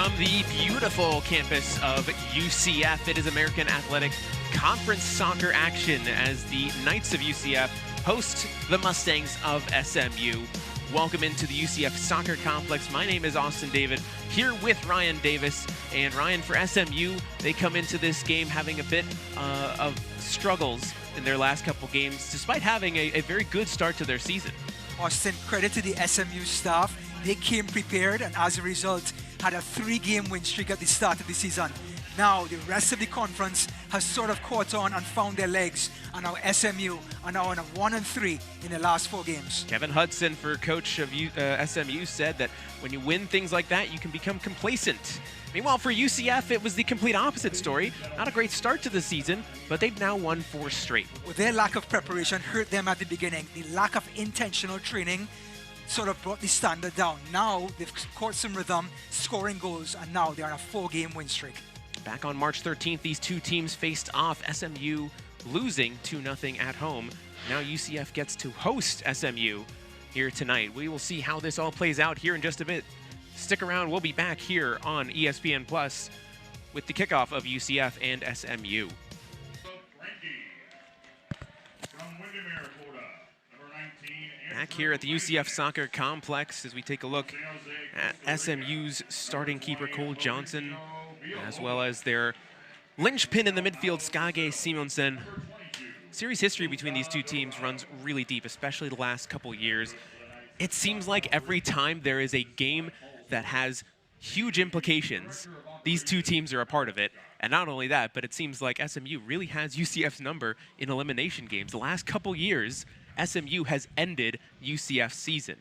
From the beautiful campus of UCF, it is American Athletic Conference soccer action as the Knights of UCF host the Mustangs of SMU. Welcome into the UCF Soccer Complex. My name is Austin David, here with Ryan Davis. And Ryan, for SMU, they come into this game having a bit of struggles in their last couple games, despite having a very good start to their season. Austin, credit to the SMU staff. They came prepared and as a result had a 3-game win streak at the start of the season. Now the rest of the conference has sort of caught on and found their legs, and now SMU are now on a 1-3 in the last 4 games. Kevin Hudson, for coach of SMU, said that when you win things like that, you can become complacent. Meanwhile, for UCF, it was the complete opposite story. Not a great start to the season, but they've now won 4 straight. Well, their lack of preparation hurt them at the beginning. The lack of intentional training sort of brought the standard down. Now they've caught some rhythm, scoring goals, and now they're on a 4-game win streak. Back on March 13th, these two teams faced off, SMU losing 2-0 at home. Now UCF gets to host SMU here tonight. We will see how this all plays out here in just a bit. Stick around, we'll be back here on ESPN Plus with the kickoff of UCF and SMU. Back here at the UCF Soccer Complex as we take a look at SMU's starting keeper Cole Johnson, as well as their linchpin in the midfield, Skage Simonsen. Series history between these two teams runs really deep, especially the last couple years. It seems like every time there is a game that has huge implications, these two teams are a part of it. And not only that, but it seems like SMU really has UCF's number in elimination games. The last couple years, SMU has ended UCF's season.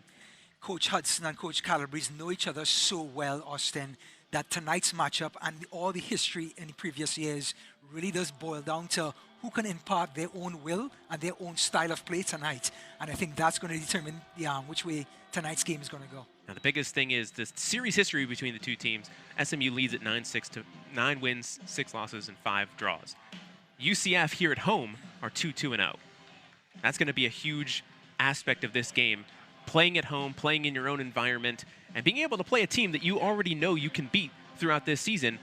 Coach Hudson and Coach Calabrese know each other so well, Austin, that tonight's matchup and all the history in the previous years really does boil down to who can impart their own will and their own style of play tonight. And I think that's going to determine which way tonight's game is going to go. Now, the biggest thing is the series history between the two teams. SMU leads at 9 wins, 6 losses, and 5 draws. UCF here at home are 2-2-0. That's going to be a huge aspect of this game. Playing at home, playing in your own environment, and being able to play a team that you already know you can beat throughout this season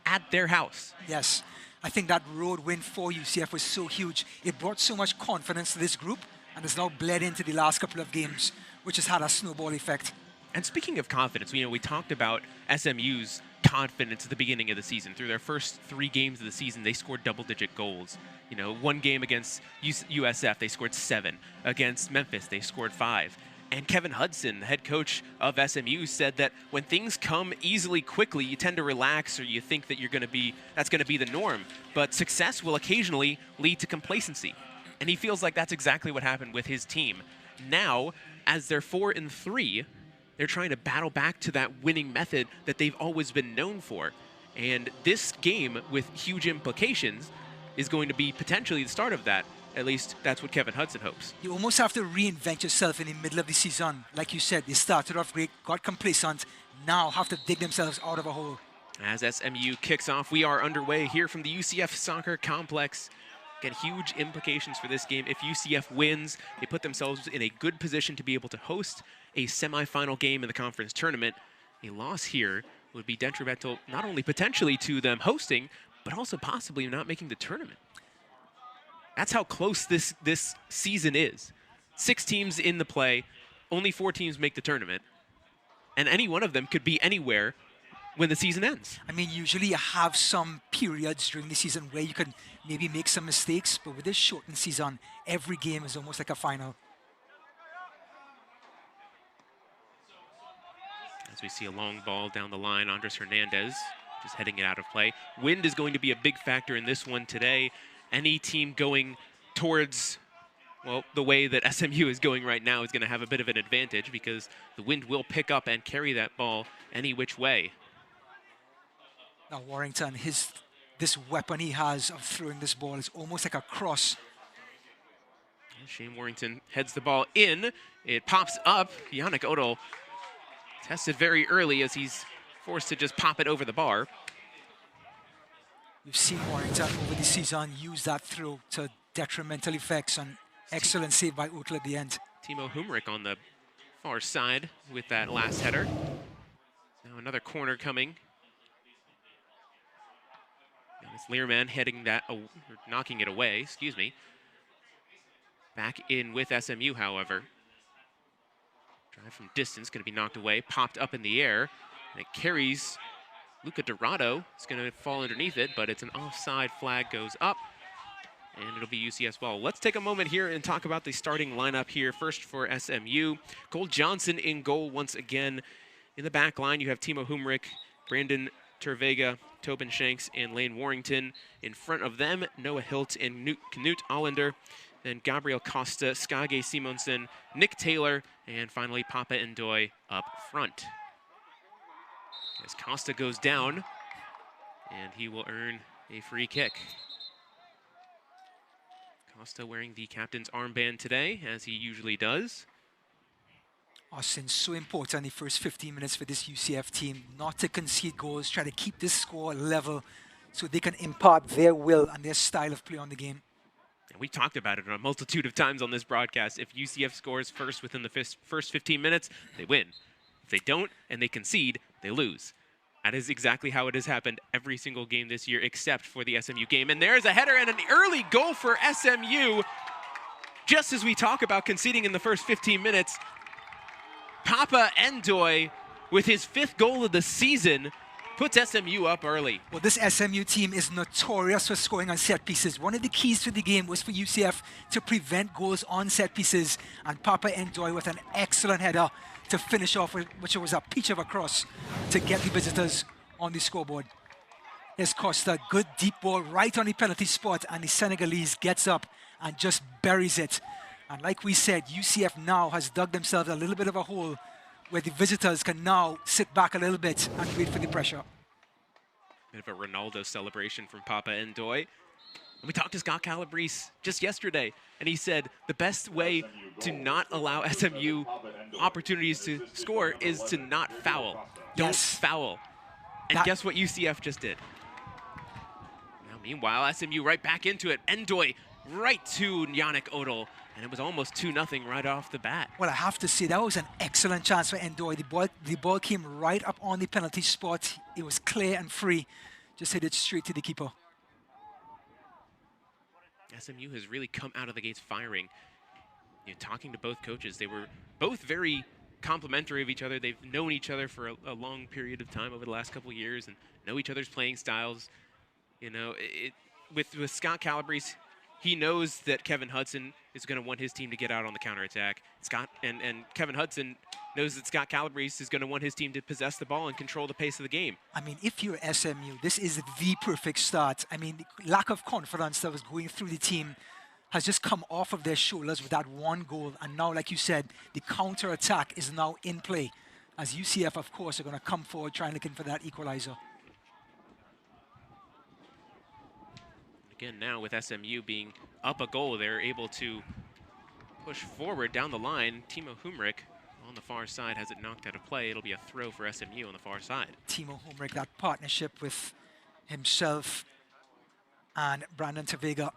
at their house. Yes, I think that road win for UCF was so huge. It brought so much confidence to this group, and has now bled into the last couple of games, which has had a snowball effect. And speaking of confidence, we talked about SMU's confidence at the beginning of the season. Through their first 3 games of the season, they scored double-digit goals. One game against USF, they scored 7. Against Memphis, they scored 5. And Kevin Hudson, the head coach of SMU, said that when things come easily, quickly, you tend to relax, or you think that that's going to be the norm. But success will occasionally lead to complacency. And he feels like that's exactly what happened with his team. Now, as they're 4-3, they're trying to battle back to that winning method that they've always been known for. And this game, with huge implications, is going to be potentially the start of that. At least that's what Kevin Hudson hopes. You almost have to reinvent yourself in the middle of the season. Like you said, they started off great, got complacent, now have to dig themselves out of a hole. As SMU kicks off, we are underway here from the UCF Soccer Complex. Again, huge implications for this game. If UCF wins, they put themselves in a good position to be able to host a semifinal game in the conference tournament. A loss here would be detrimental not only potentially to them hosting, but also possibly not making the tournament. That's how close this season is. 6 teams in the play, only 4 teams make the tournament, and any one of them could be anywhere when the season ends. I mean, usually you have some periods during the season where you can maybe make some mistakes, but with this shortened season, every game is almost like a final. As we see a long ball down the line, Andres Hernandez just heading it out of play. Wind is going to be a big factor in this one today. Any team going towards, well, the way that SMU is going right now is going to have a bit of an advantage because the wind will pick up and carry that ball any which way. Now Warrington, this weapon he has of throwing this ball is almost like a cross. Shane Warrington heads the ball in. It pops up. Yannick Odell tested very early as he's forced to just pop it over the bar. We've seen Warrington over the season use that throw to detrimental effects, and excellent save by Otel at the end. Timo Humrick on the far side with that last header. Now another corner coming It's Learman heading that, knocking it away, excuse me. Back in with SMU, however. Drive from distance, going to be knocked away, popped up in the air, and it carries Luca Dorado. It's going to fall underneath it, but it's an offside flag goes up, and it'll be UCF's ball. Let's take a moment here and talk about the starting lineup here. First for SMU, Cole Johnson in goal once again. In the back line, you have Timo Humrick, Brandon Tervega, Tobin Shanks, and Lane Warrington. In front of them, Noah Hilt and Knut Allender. Then Gabriel Costa, Skage Simonsen, Nick Taylor, and finally Papa Ndoye up front. As Costa goes down, and he will earn a free kick. Costa wearing the captain's armband today, as he usually does. Austin, so important in the first 15 minutes for this UCF team, not to concede goals, try to keep this score level so they can impart their will and their style of play on the game. And we talked about it a multitude of times on this broadcast. If UCF scores first within the first 15 minutes, they win. If they don't and they concede, they lose. That is exactly how it has happened every single game this year, except for the SMU game. And there's a header and an early goal for SMU. Just as we talk about conceding in the first 15 minutes, Papa Ndoye, with his 5th goal of the season, puts SMU up early. Well, this SMU team is notorious for scoring on set pieces. One of the keys to the game was for UCF to prevent goals on set pieces. And Papa Ndoye with an excellent header to finish off with, which was a peach of a cross to get the visitors on the scoreboard. Here's Costa, good deep ball right on the penalty spot, and the Senegalese gets up and just buries it. And like we said, UCF now has dug themselves a little bit of a hole where the visitors can now sit back a little bit and wait for the pressure. Bit of a Ronaldo celebration from Papa Ndoye. And we talked to Scott Calabrese just yesterday, and he said the best way to not allow SMU opportunities to score is to not foul. Don't foul. And guess what UCF just did? Now, meanwhile, SMU right back into it. Ndoye right to Yannick Odell. And it was almost 2-0 right off the bat. Well, I have to say, that was an excellent chance for Ndoye. The ball came right up on the penalty spot. It was clear and free. Just hit it straight to the keeper. SMU has really come out of the gates firing. You know, talking to both coaches, they were both very complimentary of each other. They've known each other for a long period of time over the last couple of years and know each other's playing styles. You know, with Scott Calabrese, he knows that Kevin Hudson is going to want his team to get out on the counterattack. And Kevin Hudson knows that Scott Calabrese is going to want his team to possess the ball and control the pace of the game. I mean, if you're SMU, this is the perfect start. I mean, the lack of confidence that was going through the team has just come off of their shoulders with that one goal. And now, like you said, the counterattack is now in play, as UCF, of course, are going to come forward trying looking for that equalizer. Again, now with SMU being up a goal, they're able to push forward down the line. Timo Humrick on the far side has it knocked out of play. It'll be a throw for SMU on the far side. Timo Humrick, that partnership with himself and Brandon Tervega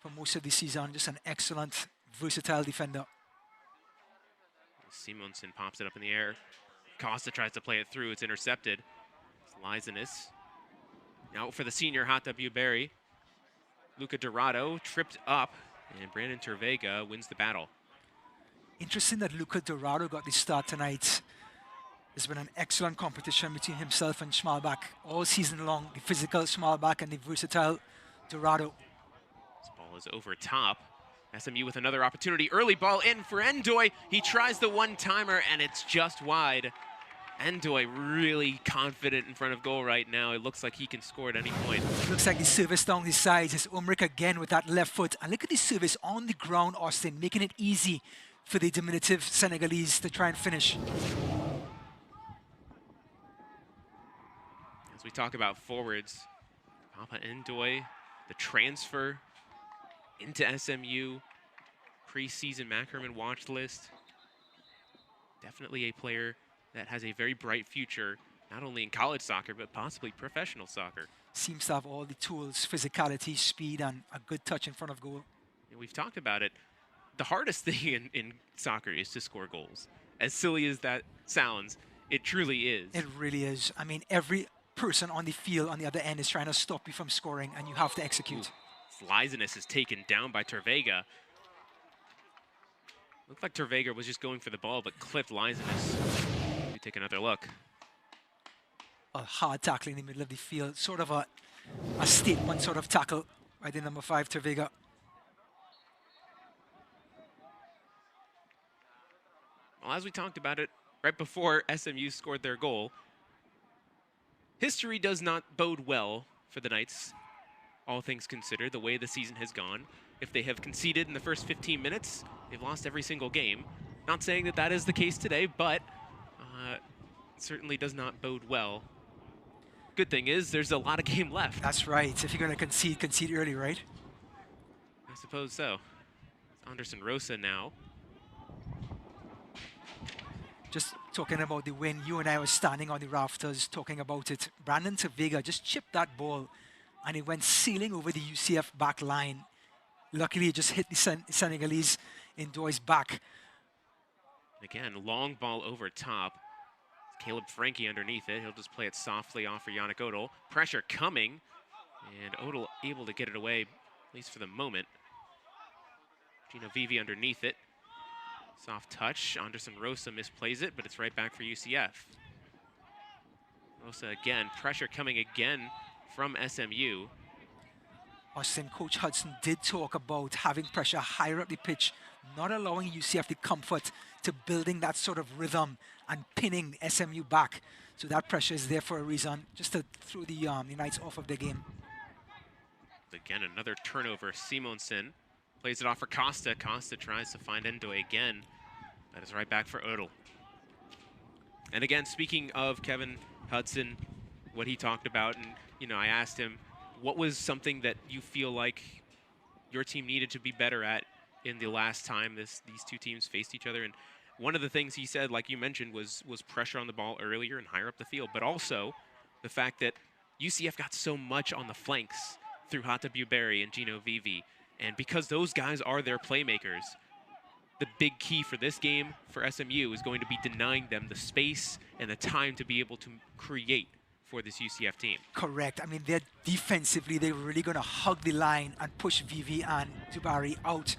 for most of the season, just an excellent, versatile defender. Simonsen pops it up in the air. Costa tries to play it through. It's intercepted. It's Lizanis. Now for the senior Hot W. Berry. Luca Dorado tripped up, and Brandon Tervega wins the battle. Interesting that Luca Dorado got the start tonight. There's been an excellent competition between himself and Schmalbach all season long. The physical Schmalbach and the versatile Dorado. This ball is over top. SMU with another opportunity. Early ball in for Ndoye. He tries the one-timer, and it's just wide. Ndoye really confident in front of goal right now. It looks like he can score at any point. Looks like the service down the sides is Umrick again with that left foot. And look at the service on the ground, Austin, making it easy for the diminutive Senegalese to try and finish. As we talk about forwards, Papa Ndoye, the transfer into SMU, preseason Mackerman watch list. Definitely a player that has a very bright future, not only in college soccer, but possibly professional soccer. Seems to have all the tools, physicality, speed, and a good touch in front of goal. And we've talked about it. The hardest thing in soccer is to score goals. As silly as that sounds, it truly is. It really is. I mean, person on the field on the other end is trying to stop you from scoring, and you have to execute. Lizeness is taken down by Tervega. Looked like Tervega was just going for the ball, but clipped Lizeness. We take another look. A hard tackle in the middle of the field, sort of a statement sort of tackle by the number 5, Tervega. Well, as we talked about it right before SMU scored their goal, history does not bode well for the Knights, all things considered, the way the season has gone. If they have conceded in the first 15 minutes, they've lost every single game. Not saying that that is the case today, but it certainly does not bode well. Good thing is there's a lot of game left. That's right. If you're going to concede early, right? I suppose so. Anderson Rosa now. Just talking about the win, you and I were standing on the rafters talking about it. Brandon Tervega just chipped that ball, and it went sailing over the UCF back line. Luckily, it just hit the Senegalese Ndoye's back. Again, long ball over top. Caleb Frankie underneath it. He'll just play it softly off for Yannick Odell. Pressure coming, and Odell able to get it away, at least for the moment. Gino Vivi underneath it. Soft touch. Anderson Rosa misplays it, but it's right back for UCF. Rosa again. Pressure coming again from SMU. Austin, Coach Hudson did talk about having pressure higher up the pitch, not allowing UCF the comfort to building that sort of rhythm and pinning SMU back. So that pressure is there for a reason, just to throw the Knights off of the game. Again, another turnover. Simonsen plays it off for Costa. Costa tries to find Ndoye again. That is right back for Odell. And again, speaking of Kevin Hudson, what he talked about, and I asked him, what was something that you feel like your team needed to be better at in the last time these two teams faced each other? And one of the things he said, like you mentioned, was pressure on the ball earlier and higher up the field, but also the fact that UCF got so much on the flanks through Hata Buberry and Gino Vivi. And because those guys are their playmakers, the big key for this game for SMU is going to be denying them the space and the time to be able to create for this UCF team. Correct. I mean, they're defensively, they're really going to hug the line and push Vivi and Dubari out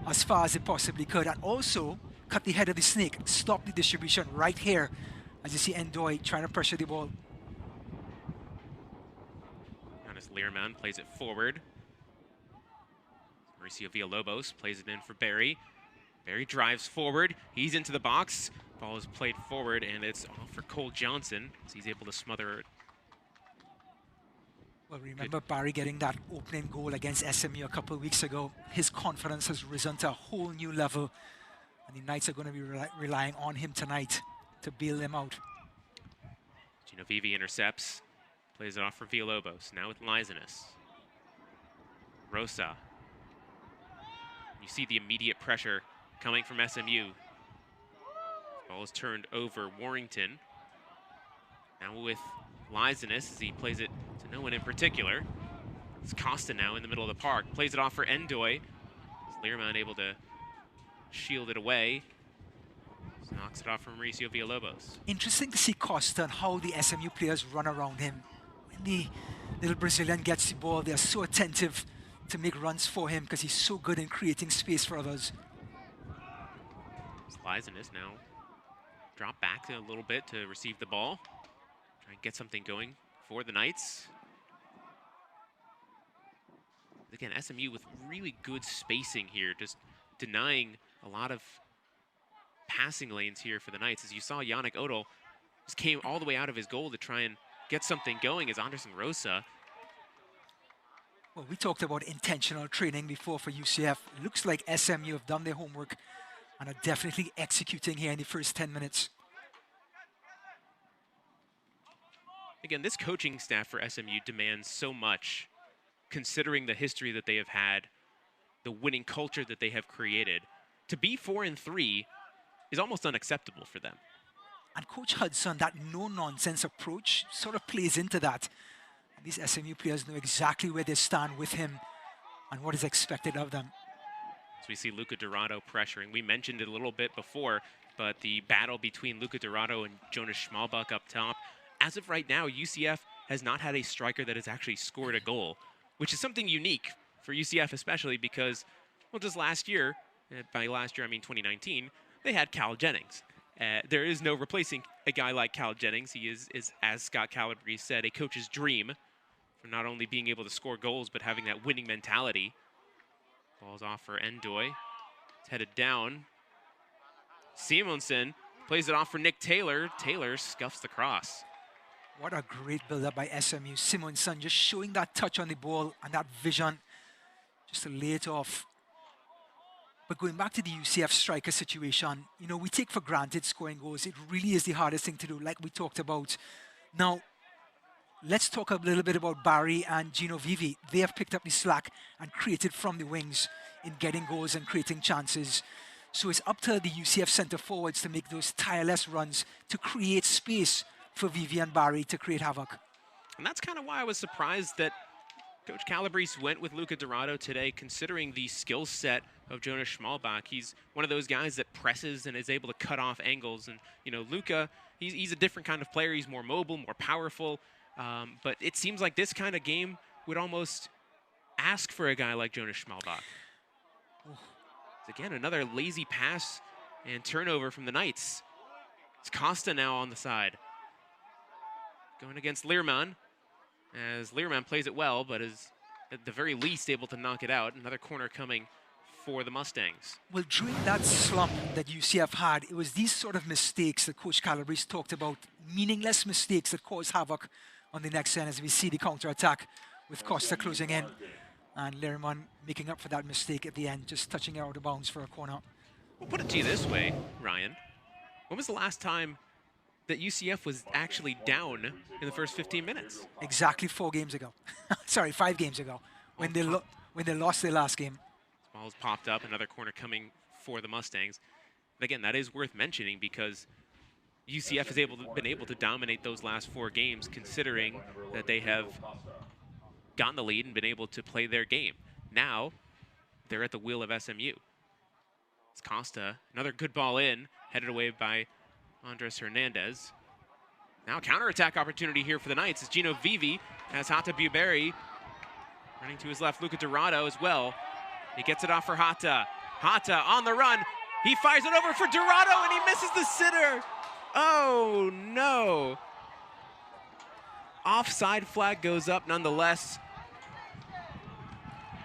as far as they possibly could. And also cut the head of the snake, stop the distribution right here, as you see Ndoye trying to pressure the ball. Jonas Learman plays it forward. Mauricio Villalobos plays it in for Barry. Barry drives forward. He's into the box. Ball is played forward, and it's off for Cole Johnson, as he's able to smother it. Well, remember Barry getting that opening goal against SMU a couple of weeks ago. His confidence has risen to a whole new level, and the Knights are going to be relying on him tonight to bail them out. Gino Vivi intercepts, plays it off for Villalobos. Now with Lizeness. Rosa. You see the immediate pressure coming from SMU. Ball is turned over Warrington. Now with Lizeness, as he plays it to no one in particular. It's Costa now in the middle of the park. Plays it off for Ndoye. Learman able to shield it away. Just knocks it off from Mauricio Villalobos. Interesting to see Costa and how the SMU players run around him. When the little Brazilian gets the ball, they're so attentive to make runs for him because he's so good in creating space for others. Lizeness now drop back a little bit to receive the ball. Try and get something going for the Knights. Again, SMU with really good spacing here, just denying a lot of passing lanes here for the Knights. As you saw, Yannick Odell just came all the way out of his goal to try and get something going as Anderson Rosa. Well, we talked about intentional training before for UCF. It looks like SMU have done their homework and are definitely executing here in the first 10 minutes. Again, this coaching staff for SMU demands so much, considering the history that they have had, the winning culture that they have created. To be 4-3 is almost unacceptable for them. And Coach Hudson, that no-nonsense approach sort of plays into that. And these SMU players know exactly where they stand with him and what is expected of them. As we see Luca Dorado pressuring. We mentioned it a little bit before, but the battle between Luca Dorado and Jonas Schmalbach up top, as of right now, UCF has not had a striker that has actually scored a goal, which is something unique for UCF, especially because, well, just last year, by last year I mean 2019, they had Cal Jennings. There is no replacing a guy like Cal Jennings. He is, as Scott Calabrese said, a coach's dream for not only being able to score goals, but having that winning mentality. Ball's off for Endoy. It's headed down. Simonsen plays it off for Nick Taylor. Taylor scuffs the cross. What a great build-up by SMU. Simonsen just showing that touch on the ball and that vision just to lay it off. But going back to the UCF striker situation, you know, we take for granted scoring goals. It really is the hardest thing to do, like we talked about. Now, let's talk a little bit about Barry and Gino Vivi. They have picked up the slack and created from the wings in getting goals and creating chances. So it's up to the UCF center forwards to make those tireless runs to create space for Vivi and Barry to create havoc. And that's kind of why I was surprised that Coach Calabrese went with Luca Dorado today, considering the skill set of Jonas Schmalbach. He's one of those guys that presses and is able to cut off angles. And, you know, Luca, he's a different kind of player. He's more mobile, more powerful. But it seems like this kind of game would almost ask for a guy like Jonas Schmalbach. Again, another lazy pass and turnover from the Knights. It's Costa now on the side. Going against Learman, as Learman plays it well, but is at the very least able to knock it out. Another corner coming for the Mustangs. Well, during that slump that UCF had, it was these sort of mistakes that Coach Calabrese talked about, meaningless mistakes that cause havoc on the next end as we see the counter-attack with Costa closing in and Learman making up for that mistake at the end, just touching it out of bounds for a corner. We'll put it to you this way, Ryan. When was the last time that UCF was actually down in the first 15 minutes? Exactly 4 games ago. Sorry, 5 games ago, when they lost their last game. This ball's popped up, another corner coming for the Mustangs. But again, that is worth mentioning because UCF has been able to dominate those last 4 games, considering that they have gotten the lead and been able to play their game. Now, they're at the wheel of SMU. It's Costa, another good ball in, headed away by Andres Hernandez. Now counterattack opportunity here for the Knights as Gino Vivi has Hata Buberry running to his left. Luca Dorado as well. He gets it off for Hata. Hata on the run. He fires it over for Dorado and he misses the sitter. Oh no. Offside flag goes up nonetheless.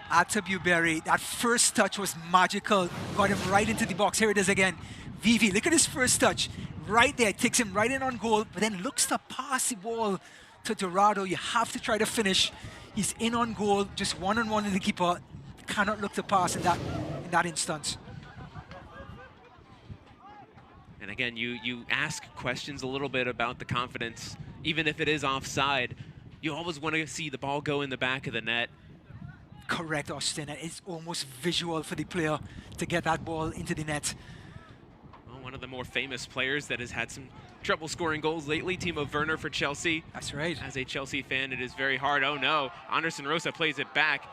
Hata Buberry, that first touch was magical. Got him right into the box. Here it is again. Vivi, look at his first touch. Right there, takes him right in on goal, but then looks to pass the ball to Dorado. You have to try to finish. He's in on goal, just one-on-one with the keeper. Cannot look to pass in that instance. And again, you ask questions a little bit about the confidence, even if it is offside. You always want to see the ball go in the back of the net. Correct, Austin. It's almost visual for the player to get that ball into the net. One of the more famous players that has had some trouble scoring goals lately, Timo Werner for Chelsea. That's right. As a Chelsea fan, it is very hard. Oh no, Anderson Rosa plays it back.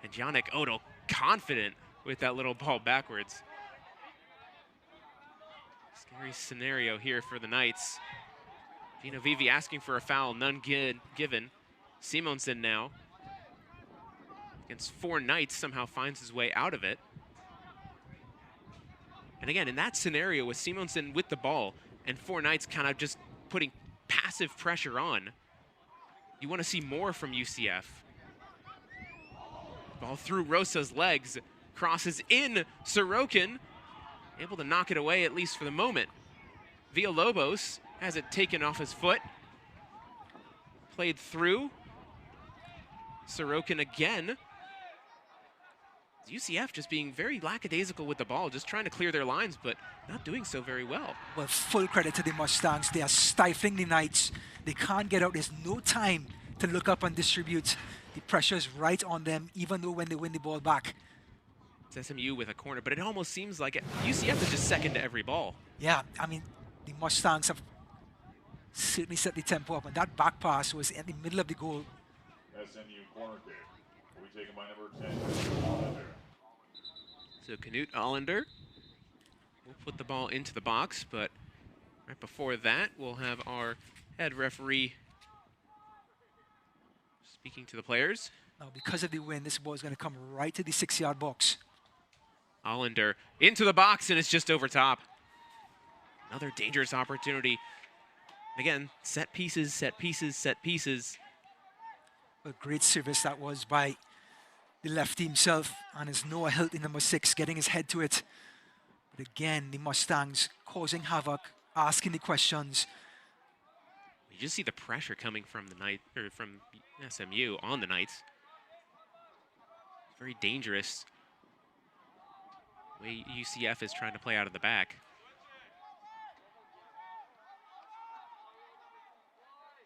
And Yannick Odell confident with that little ball backwards. Scary scenario here for the Knights. Gino Vivi asking for a foul, none given. Simonsen now, against 4 Knights, somehow finds his way out of it. And again, in that scenario with Simonsen with the ball and 4 Knights kind of just putting passive pressure on, you want to see more from UCF. Ball through Rosa's legs, crosses in Sorokin, able to knock it away at least for the moment. Villalobos has it taken off his foot. Played through. Sorokin again. UCF just being very lackadaisical with the ball, just trying to clear their lines, but not doing so very well. Well, full credit to the Mustangs. They are stifling the Knights. They can't get out. There's no time to look up and distribute. The pressure is right on them, even though when they win the ball back. It's SMU with a corner, but it almost seems like UCF is just second to every ball. Yeah, I mean, the Mustangs have certainly set the tempo up, and that back pass was in the middle of the goal. SMU corner kick will be taken by number 10, So Knut Allender will put the ball into the box, but right before that, we'll have our Head referee speaking to the players. Now, because of the win, this ball is going to come right to the 6-yard box. Hollander into the box, and it's just over top. Another dangerous opportunity. Again, set pieces, set pieces, set pieces. A great service that was by the lefty himself, and it's Noah Hilton, number 6, getting his head to it. But again, the Mustangs causing havoc, asking the questions. You just see the pressure coming from from SMU on the Knights. Very dangerous way UCF is trying to play out of the back.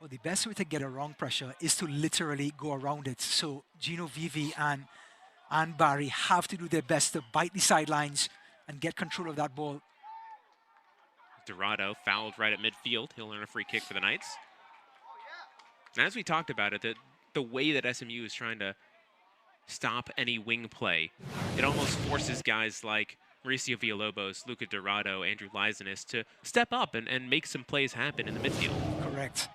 Well, the best way to get around pressure is to literally go around it. So Gino Vivi and Barry have to do their best to bite the sidelines and get control of that ball. Dorado fouled right at midfield. He'll earn a free kick for the Knights. And as we talked about it, the way that SMU is trying to stop any wing play, it almost forces guys like Mauricio Villalobos, Luca Dorado, Andrew Lizanis to step up and make some plays happen in the midfield. Correct.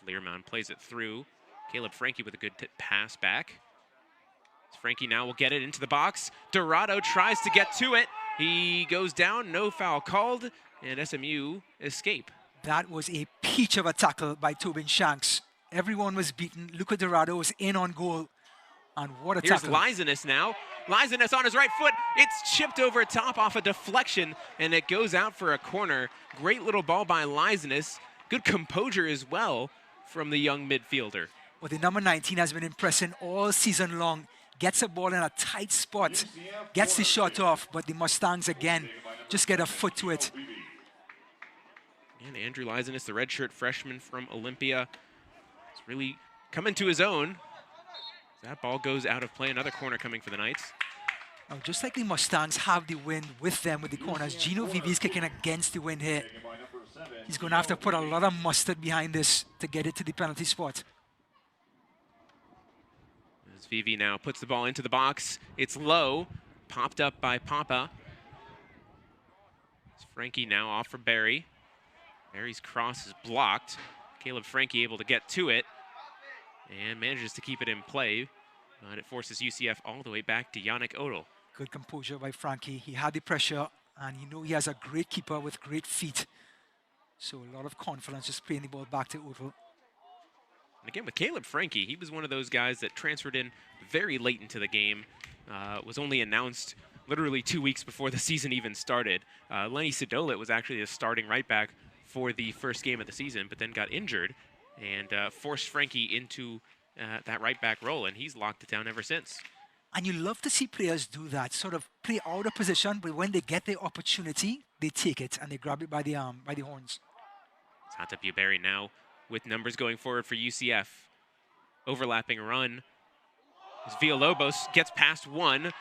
Learmount plays it through. Caleb Frankie with a good pass back. Frankie now will get it into the box. Dorado tries to get to it. He goes down, no foul called, and SMU escape. That was a peach of a tackle by Tobin Shanks. Everyone was beaten. Luca Dorado was in on goal. And what a tackle. Here's Lizanis now. Lizanis on his right foot. It's chipped over top off a deflection, and it goes out for a corner. Great little ball by Lizanis. Good composure as well from the young midfielder. Well, the number 19 has been impressing all season long. Gets a ball in a tight spot, gets the shot off, but the Mustangs again just get a foot to it. And Andrew Lizanis, the redshirt freshman from Olympia, is really coming to his own. That ball goes out of play. Another corner coming for the Knights. Now, just like the Mustangs have the wind with them with the corners, Gino Vivi is kicking against the wind here. He's going to have to put a lot of mustard behind this to get it to the penalty spot. As Vivi now puts the ball into the box. It's low, popped up by Papa. It's Frankie now off for Barry. Barry's cross is blocked. Caleb Frankie able to get to it and manages to keep it in play. And it forces UCF all the way back to Yannick Odell. Good composure by Frankie. He had the pressure, and you know he has a great keeper with great feet. So a lot of confidence just playing the ball back to Odell. And again, with Caleb Frankie, he was one of those guys that transferred in very late into the game. Was only announced literally 2 weeks before the season even started. Lenny Sidolit was actually the starting right back for the first game of the season, but then got injured and forced Frankie into that right back role, and he's locked it down ever since. And you love to see players do that, sort of play out of position, but when they get the opportunity, they take it and they grab it by the horns. It's Hata Buberry now with numbers going forward for UCF. Overlapping run. As Villalobos gets past one,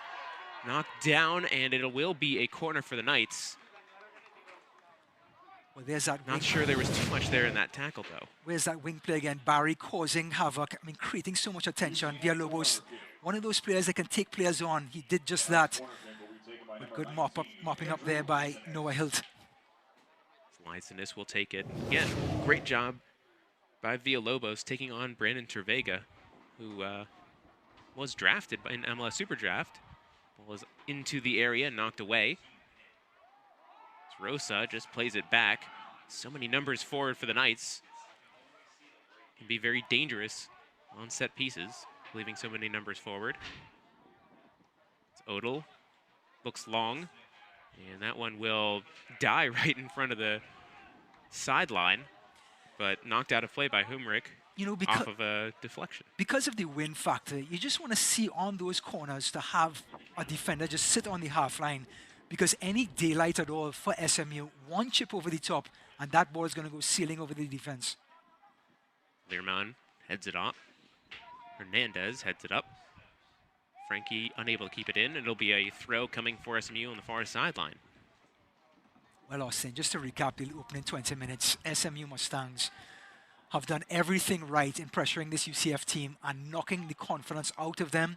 knocked down, and it will be a corner for the Knights. Well, there's that. Not sure there was too much there in that tackle, though. Where's that wing play again? Barry causing havoc. I mean, creating so much attention. Villalobos, one of those players that can take players on. He did just that. But good mopping up there by Noah Hilt. Lizanis will take it. Again, great job by Villalobos taking on Brandon Tervega, who was drafted in MLS Super Draft. Ball is into the area, knocked away. Rosa just plays it back. So many numbers forward for the Knights. Can be very dangerous on set pieces, leaving so many numbers forward. It's Odell. Looks long. And that one will die right in front of the sideline, but knocked out of play by Humrick, you know, off of a deflection. Because of the win factor, you just want to see on those corners to have a defender just sit on the half line, because any daylight at all for SMU, one chip over the top, and that ball is going to go sailing over the defense. Learman heads it up. Hernandez heads it up. Frankie unable to keep it in. It'll be a throw coming for SMU on the far sideline. Well, Austin, just to recap the opening 20 minutes, SMU Mustangs have done everything right in pressuring this UCF team and knocking the confidence out of them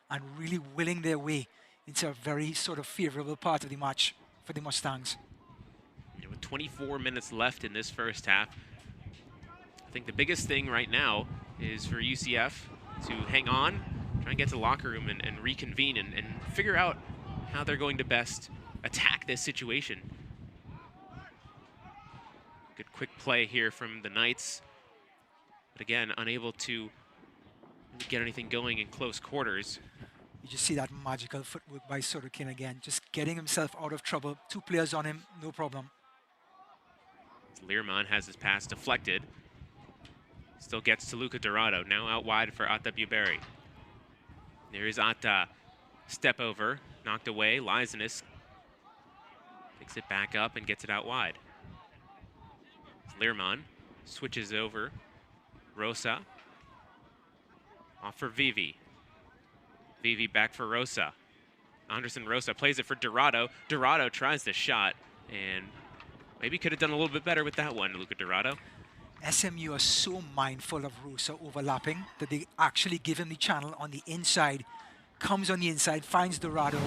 and really willing their way into a very sort of favorable part of the match for for the Mustangs. With 24 minutes left in this first half, I think the biggest thing right now is for UCF to hang on, try and get to the locker room and reconvene and figure out how they're going to best attack this situation. Good quick play here from the Knights, but again, unable to get anything going in close quarters. You just see that magical footwork by Sorokin again, just getting himself out of trouble. 2 players on him, no problem. Learmont has his pass deflected. Still gets to Luca Dorado, now out wide for Atta Buberry. There is Atta, step over, knocked away. Lysanis picks it back up and gets it out wide. Learmont switches over. Rosa, off for Vivi. Vivi back for Rosa. Anderson Rosa plays it for Dorado. Dorado tries the shot and maybe could have done a little bit better with that one, Luca Dorado. SMU are so mindful of Rosa overlapping that they actually give him the channel on the inside. Comes on the inside, finds Dorado.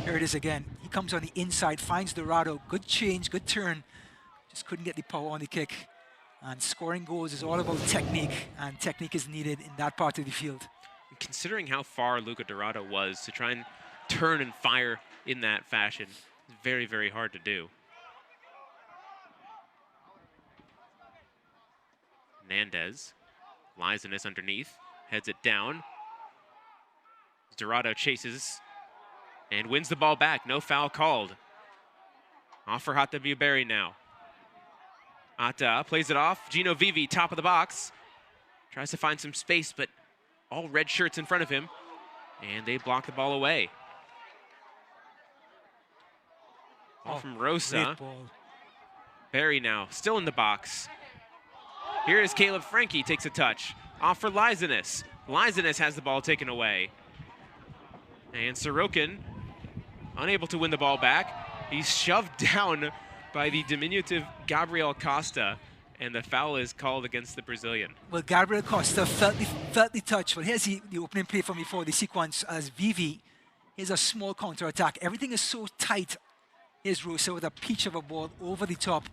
Here it is again. He comes on the inside, finds Dorado. Good change, good turn. Just couldn't get the power on the kick. And scoring goals is all about technique, and technique is needed in that part of the field. Considering how far Luca Dorado was, to try and turn and fire in that fashion, is very, very hard to do. Hernandez, Lysanis underneath, heads it down. Dorado chases and wins the ball back. No foul called. Off for Atta Buberry now. Atta plays it off. Gino Vivi, top of the box. Tries to find some space, but all red shirts in front of him. And they block the ball away. Ball from Rosa. Berry now, still in the box. Here is Caleb Frankie, takes a touch. Off for Lysanis. Lysanis has the ball taken away. And Sorokin, unable to win the ball back. He's shoved down by the diminutive Gabriel Costa, and the foul is called against the Brazilian. Well, Gabriel Costa felt the touch. Well, here's the opening play from before the sequence as Vivi. Here's a small counter-attack. Everything is so tight. Here's Rosa with a peach of a ball over the top.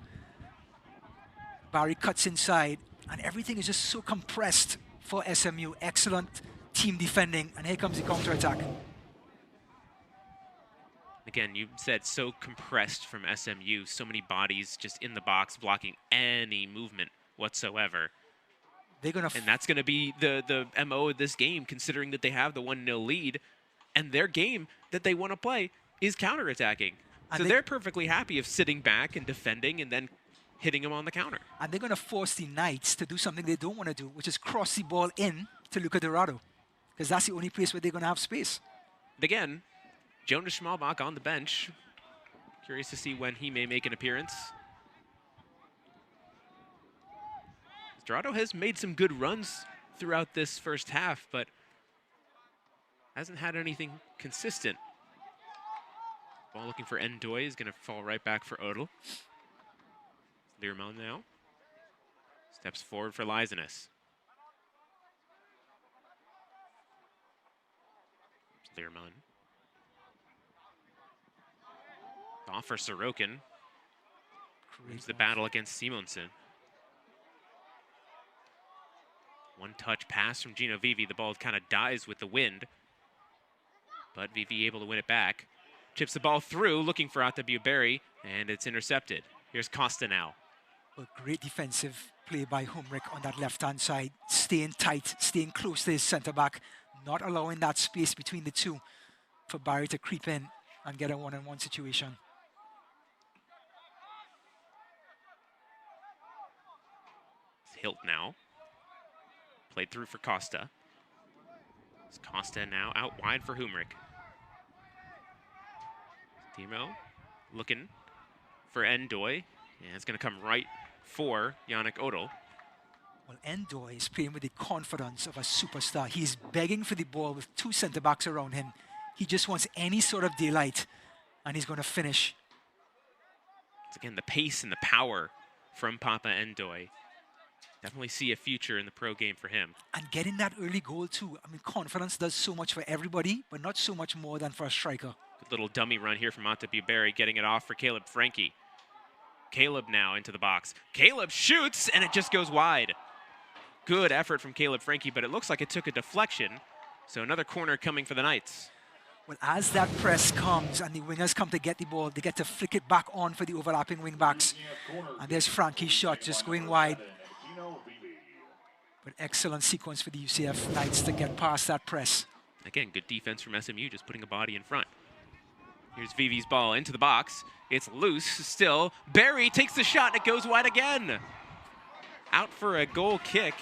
Barry cuts inside, and everything is just so compressed for SMU. Excellent team defending, and here comes the counter-attack. Again, you said so compressed from SMU, so many bodies just in the box blocking any movement whatsoever. And that's going to be the MO of this game, considering that they have the 1-0 lead, and their game that they want to play is counterattacking. So they're perfectly happy of sitting back and defending and then hitting them on the counter. And they're going to force the Knights to do something they don't want to do, which is cross the ball in to Luca Dorado, because that's the only place where they're going to have space. And again, Jonas Schmalbach on the bench. Curious to see when he may make an appearance. Dorado has made some good runs throughout this first half, but hasn't had anything consistent. Ball looking for Ndoye is going to fall right back for Odell. Learmont now. Steps forward for Lysanis. Learmont. Off for Sorokin. It's the battle against Simonsen. One touch pass from Gino Vivi. The ball kind of dies with the wind, but Vivi able to win it back. Chips the ball through, looking for Atta Buberry, and it's intercepted. Here's Costa now. Well, great defensive play by Humrick on that left-hand side, staying tight, staying close to his center-back, not allowing that space between the two for Barry to creep in and get a one-on-one situation. Hilt now. Played through for Costa. It's Costa now out wide for Humrick. Timo looking for Ndoye. And it's going to come right for Yannick Odell. Well, Ndoye is playing with the confidence of a superstar. He's begging for the ball with 2 center-backs around him. He just wants any sort of daylight, and he's going to finish. It's again the pace and the power from Papa Ndoye. Definitely see a future in the pro game for him. And getting that early goal too. I mean, confidence does so much for everybody, but not so much more than for a striker. Good little dummy run here from Montebuberry, getting it off for Caleb Frankie. Caleb now into the box. Caleb shoots, and it just goes wide. Good effort from Caleb Frankie, but it looks like it took a deflection. So another corner coming for the Knights. Well, as that press comes and the wingers come to get the ball, they get to flick it back on for the overlapping wingbacks. And there's Frankie's shot just going wide. But excellent sequence for the UCF Knights to get past that press. Again, good defense from SMU, just putting a body in front. Here's Vivi's ball into the box. It's loose still. Barry takes the shot, and it goes wide again. Out for a goal kick.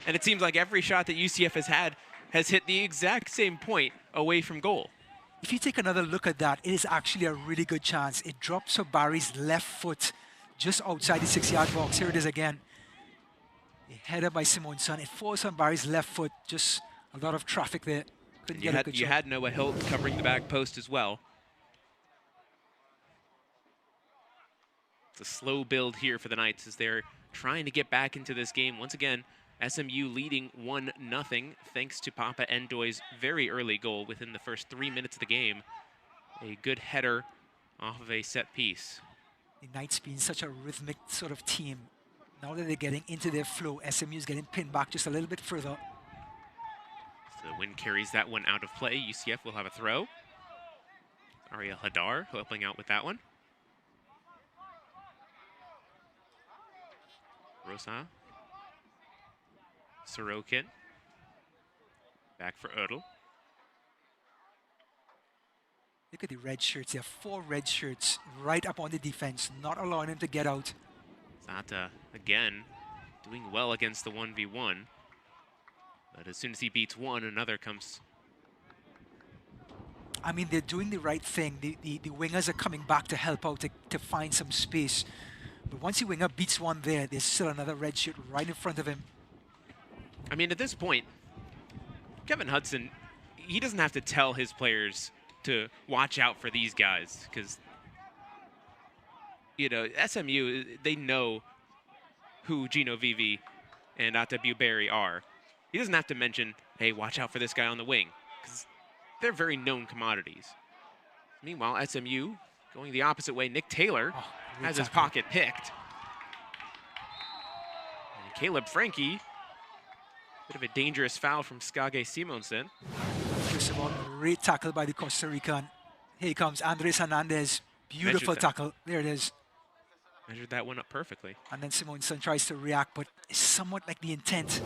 And it seems like every shot that UCF has had has hit the exact same point away from goal. If you take another look at that, it is actually a really good chance. It drops for Barry's left foot just outside the 6-yard box. Here it is again. A header by Simonson. It falls on Barry's left foot. Just a lot of traffic there. Couldn't get a good shot. You had Noah Hilt covering the back post as well. It's a slow build here for the Knights as they're trying to get back into this game. Once again, SMU leading 1-0 thanks to Papa Endoy's very early goal within the first 3 minutes of the game. A good header off of a set piece. The Knights being such a rhythmic sort of team. Now that they're getting into their flow, SMU's getting pinned back just a little bit further. So the wind carries that one out of play. UCF will have a throw. Ariel Hadar helping out with that one. Rosa. Sorokin. Back for Odell. Look at the red shirts. There are 4 red shirts right up on the defense, not allowing him to get out. Zata, again, doing well against the 1v1. But as soon as he beats one, another comes. I mean, they're doing the right thing. The wingers are coming back to help out, to find some space. But once the winger beats one there, there's still another red shirt right in front of him. I mean, at this point, Kevin Hudson, he doesn't have to tell his players to watch out for these guys because, you know, SMU, they know who Gino Vivi and Atabuberry are. He doesn't have to mention, hey, watch out for this guy on the wing, because they're very known commodities. Meanwhile, SMU going the opposite way. Nick Taylor has his pocket picked. And Caleb Frankie, bit of a dangerous foul from Skage Simonsen. First of all, great tackle by the Costa Rican. Here comes Andres Hernandez. Beautiful tackle. There it is. Measured that one up perfectly. And then Simonsen tries to react, but it's somewhat like the intent.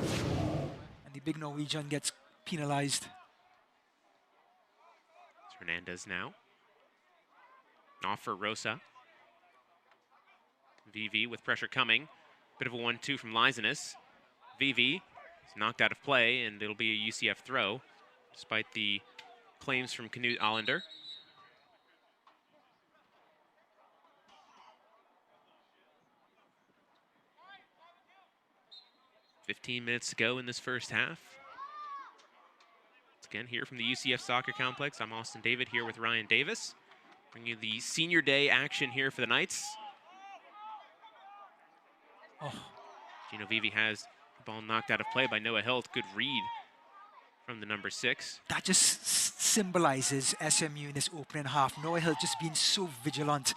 And the big Norwegian gets penalized. It's Hernandez now. Off for Rosa. VV with pressure coming. Bit of a 1-2 from Lysanis. VV is knocked out of play, and it'll be a UCF throw, despite the claims from Knut Allender. "15 minutes to go in this first half. Once again, here from the UCF Soccer Complex, I'm Austin David here with Ryan Davis. Bring you the senior day action here for the Knights. Gino Vivi has the ball knocked out of play by Noah Hilt. Good read from the number 6. That just symbolizes SMU in this opening half. Noah Hill just being so vigilant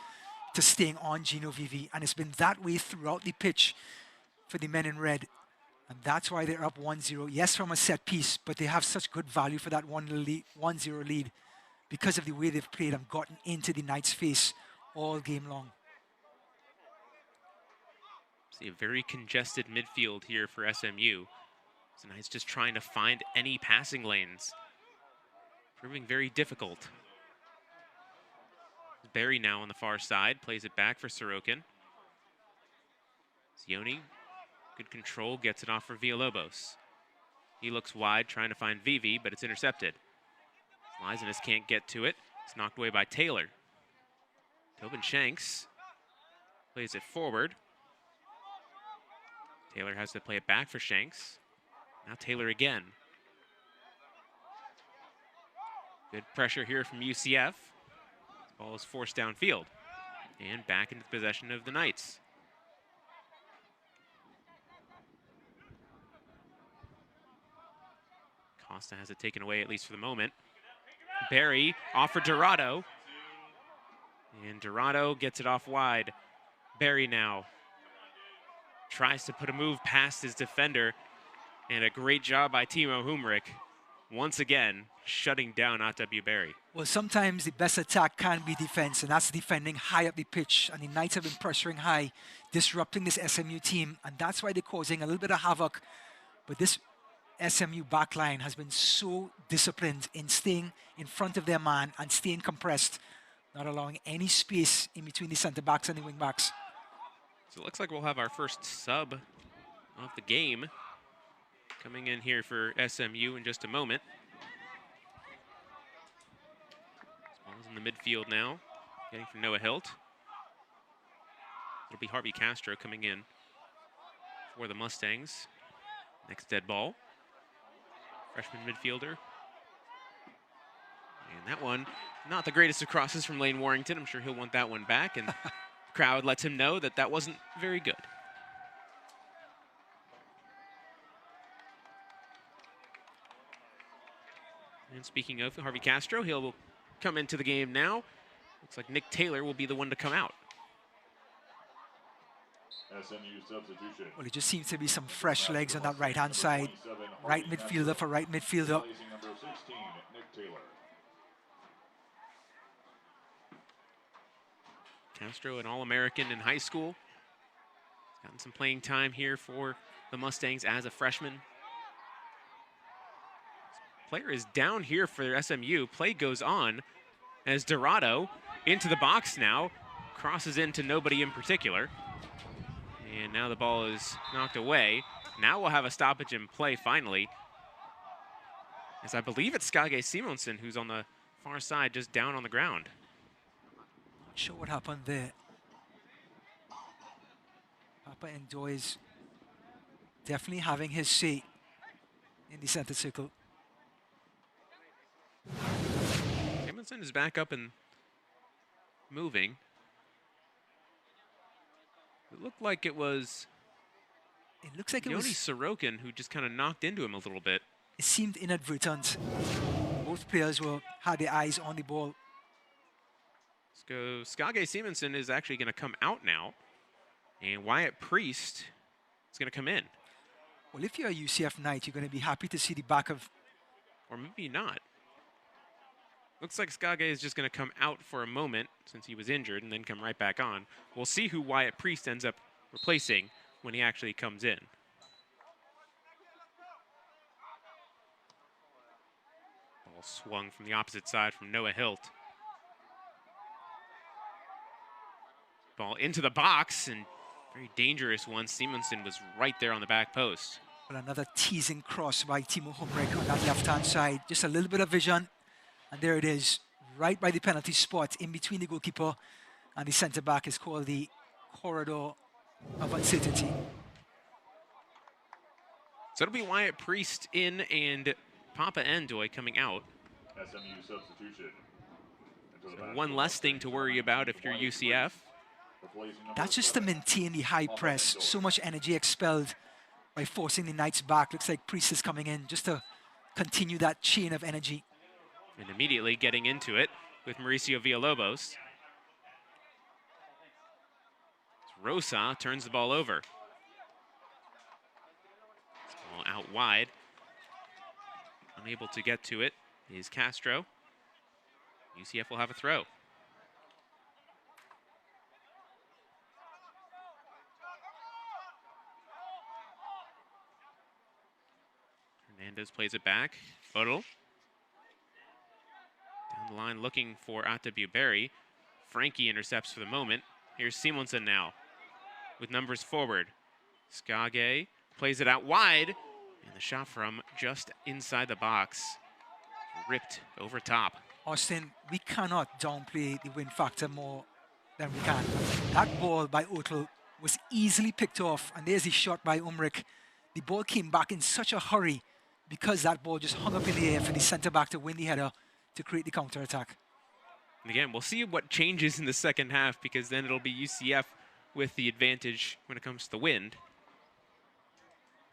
to staying on Gino Vivi, and it's been that way throughout the pitch for the men in red. And that's why they're up 1-0. Yes, from a set piece, but they have such good value for that 1-0 lead because of the way they've played and gotten into the Knights' face all game long. See a very congested midfield here for SMU. So Knights just trying to find any passing lanes. Proving very difficult. Barry now on the far side, plays it back for Sorokin. Zioni, good control, gets it off for Villalobos. He looks wide, trying to find Vivi, but it's intercepted. Lysanis can't get to it. It's knocked away by Taylor. Tobin Shanks plays it forward. Taylor has to play it back for Shanks. Now Taylor again. Good pressure here from UCF. Ball is forced downfield. And back into possession of the Knights. Costa has it taken away, at least for the moment. Barry off for Dorado. And Dorado gets it off wide. Barry now tries to put a move past his defender. And a great job by Timo Humrick. Once again, shutting down AW Barry. Well, sometimes the best attack can be defense, and that's defending high up the pitch. And the Knights have been pressuring high, disrupting this SMU team, and that's why they're causing a little bit of havoc. But this SMU backline has been so disciplined in staying in front of their man and staying compressed, not allowing any space in between the center backs and the wing backs. So it looks like we'll have our first sub of the game coming in here for SMU in just a moment. Ball's in the midfield now, getting from Noah Hilt. It'll be Harvey Castro coming in for the Mustangs. Next dead ball. Freshman midfielder. And that one, not the greatest of crosses from Lane Warrington. I'm sure he'll want that one back. And the crowd lets him know that that wasn't very good. And speaking of Harvey Castro, he'll come into the game now. Looks like Nick Taylor will be the one to come out. SMU substitution. Well, it just seems to be some fresh legs on that right-hand side. Right midfielder for right midfielder. Replacing number 16, Nick Taylor. Castro, an All-American in high school. He's gotten some playing time here for the Mustangs as a freshman. Player is down here for SMU. Play goes on as Dorado into the box now. Crosses into nobody in particular. And now the ball is knocked away. Now we'll have a stoppage in play finally. As I believe it's Skage Simonsen who's on the far side, just down on the ground. Not sure what happened there. Papa enjoys definitely having his seat in the center circle. Simonsen is back up and moving. It looked like it was Yoni Sorokin who just kind of knocked into him a little bit. It seemed inadvertent. Both players had their eyes on the ball. So Skage Simonsen is actually going to come out now. And Wyatt Priest is going to come in. Well, if you're a UCF Knight, you're going to be happy to see the back of... Or maybe not. Looks like Skage is just going to come out for a moment since he was injured and then come right back on. We'll see who Wyatt Priest ends up replacing when he actually comes in. Ball swung from the opposite side from Noah Hilt. Ball into the box, and very dangerous one. Simonsen was right there on the back post. Well, another teasing cross by Timo Humrick on that left-hand side. Just a little bit of vision. And there it is, right by the penalty spot, in between the goalkeeper and the centre-back. Is called the corridor of uncertainty. So it'll be Wyatt Priest in and Papa Endoy coming out. SMU substitution. So one less thing to worry about if you're UCF. That's just to maintain the high press. So much energy expelled by forcing the Knights back. Looks like Priest is coming in just to continue that chain of energy. And immediately getting into it with Mauricio Villalobos. Rosa turns the ball over. Ball out wide. Unable to get to it is Castro. UCF will have a throw. Hernandez plays it back. Odell. Down the line looking for AW Barry. Frankie intercepts for the moment. Here's Simonsen now with numbers forward. Skage plays it out wide. And the shot from just inside the box. Ripped over top. Austin, we cannot downplay the win factor more than we can. That ball by Otel was easily picked off. And there's the shot by Umrick. The ball came back in such a hurry because that ball just hung up in the air for the centre-back to win the header to create the counter-attack. And again, we'll see what changes in the second half because then it'll be UCF with the advantage when it comes to the wind.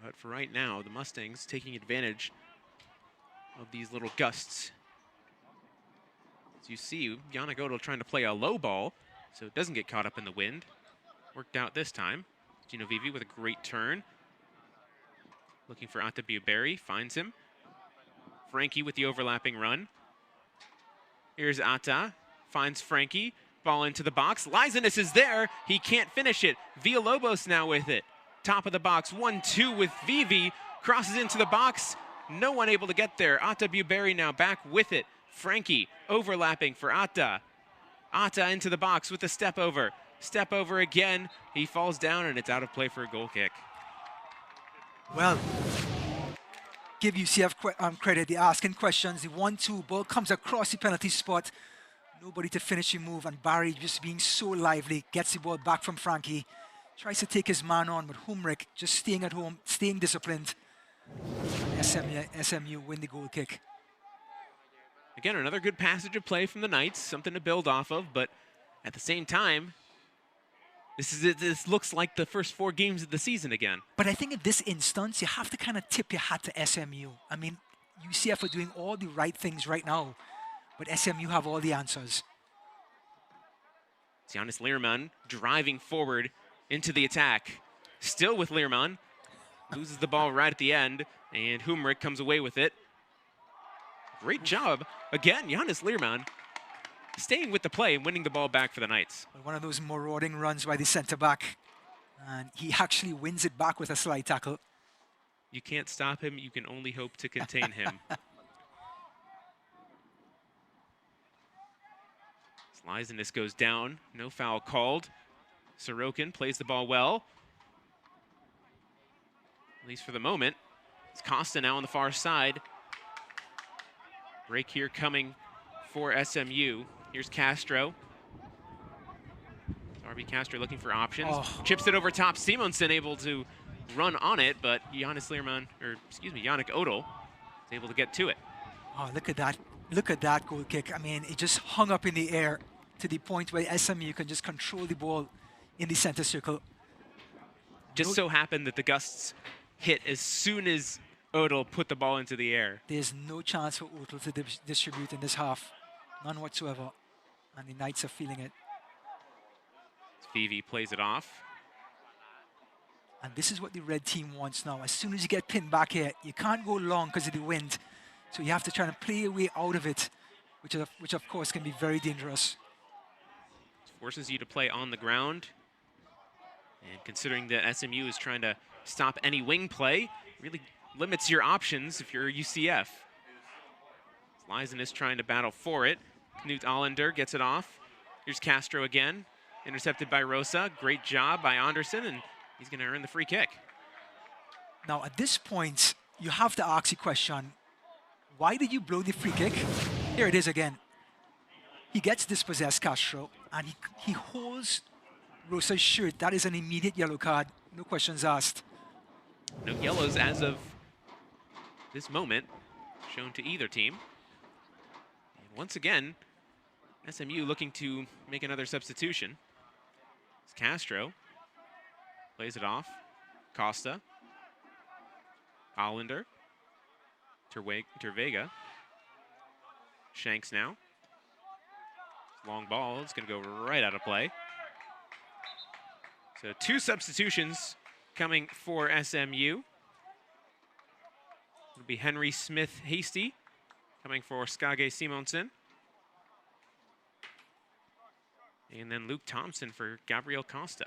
But for right now, the Mustangs taking advantage of these little gusts As you see, Yannick Odell trying to play a low ball so it doesn't get caught up in the wind. Worked out this time. Gino Vivi with a great turn. Looking for Atta finds him. Frankie with the overlapping run. Here's Atta, finds Frankie. Ball into the box. Lizanis is there. He can't finish it. Villalobos now with it. Top of the box. 1-2 with Vivi. Crosses into the box. No one able to get there. Atta Buberry now back with it. Frankie overlapping for Atta. Atta into the box with a step over. Step over again. He falls down and it's out of play for a goal kick. Well, give UCF credit. They're asking questions. The 1-2 ball comes across the penalty spot. Nobody to finish the move, and Barry just being so lively, gets the ball back from Frankie, tries to take his man on, but Humrick just staying at home, staying disciplined. SMU win the goal kick. Again, another good passage of play from the Knights, something to build off of, but at the same time, this looks like the first 4 games of the season again. But I think in this instance, you have to kind of tip your hat to SMU. I mean, UCF are doing all the right things right now, but SMU have all the answers. Giannis Learman driving forward into the attack. Still with Learman. Loses the ball right at the end, and Humrick comes away with it. Great job. Again, Giannis Learman staying with the play and winning the ball back for the Knights. One of those marauding runs by the center back, and he actually wins it back with a slide tackle. You can't stop him. You can only hope to contain him. Lizanis goes down. No foul called. Sorokin plays the ball well. At least for the moment. It's Costa now on the far side. Break here coming for SMU. Here's Castro. RB Castro looking for options. Oh. Chips it over top. Simonson able to run on it, but Yannick Odell is able to get to it. Oh, look at that. Look at that goal kick. I mean, it just hung up in the air to the point where SMU can just control the ball in the center circle. Just so happened that the gusts hit as soon as Odell put the ball into the air. There's no chance for Odell to distribute in this half. None whatsoever. And the Knights are feeling it. Vivi plays it off. And this is what the red team wants now. As soon as you get pinned back here, you can't go long because of the wind. So you have to try and play your way out of it, which of course can be very dangerous. Forces you to play on the ground. And considering that SMU is trying to stop any wing play, really limits your options if you're UCF. Lizanis trying to battle for it. Knut Allender gets it off. Here's Castro again. Intercepted by Rosa. Great job by Anderson, and he's going to earn the free kick. Now, at this point, you have to ask the question, why did you blow the free kick? Here it is again. He gets dispossessed, Castro, and he holds Rosa's shirt. That is an immediate yellow card. No questions asked. No yellows as of this moment shown to either team. And once again, SMU looking to make another substitution. It's Castro. Plays it off. Costa. Allender. Tervega. Shanks now. Long ball. It's going to go right out of play. So 2 substitutions coming for SMU. It'll be Henry Smith Hasty coming for Skage Simonsen. And then Luke Thompson for Gabriel Costa.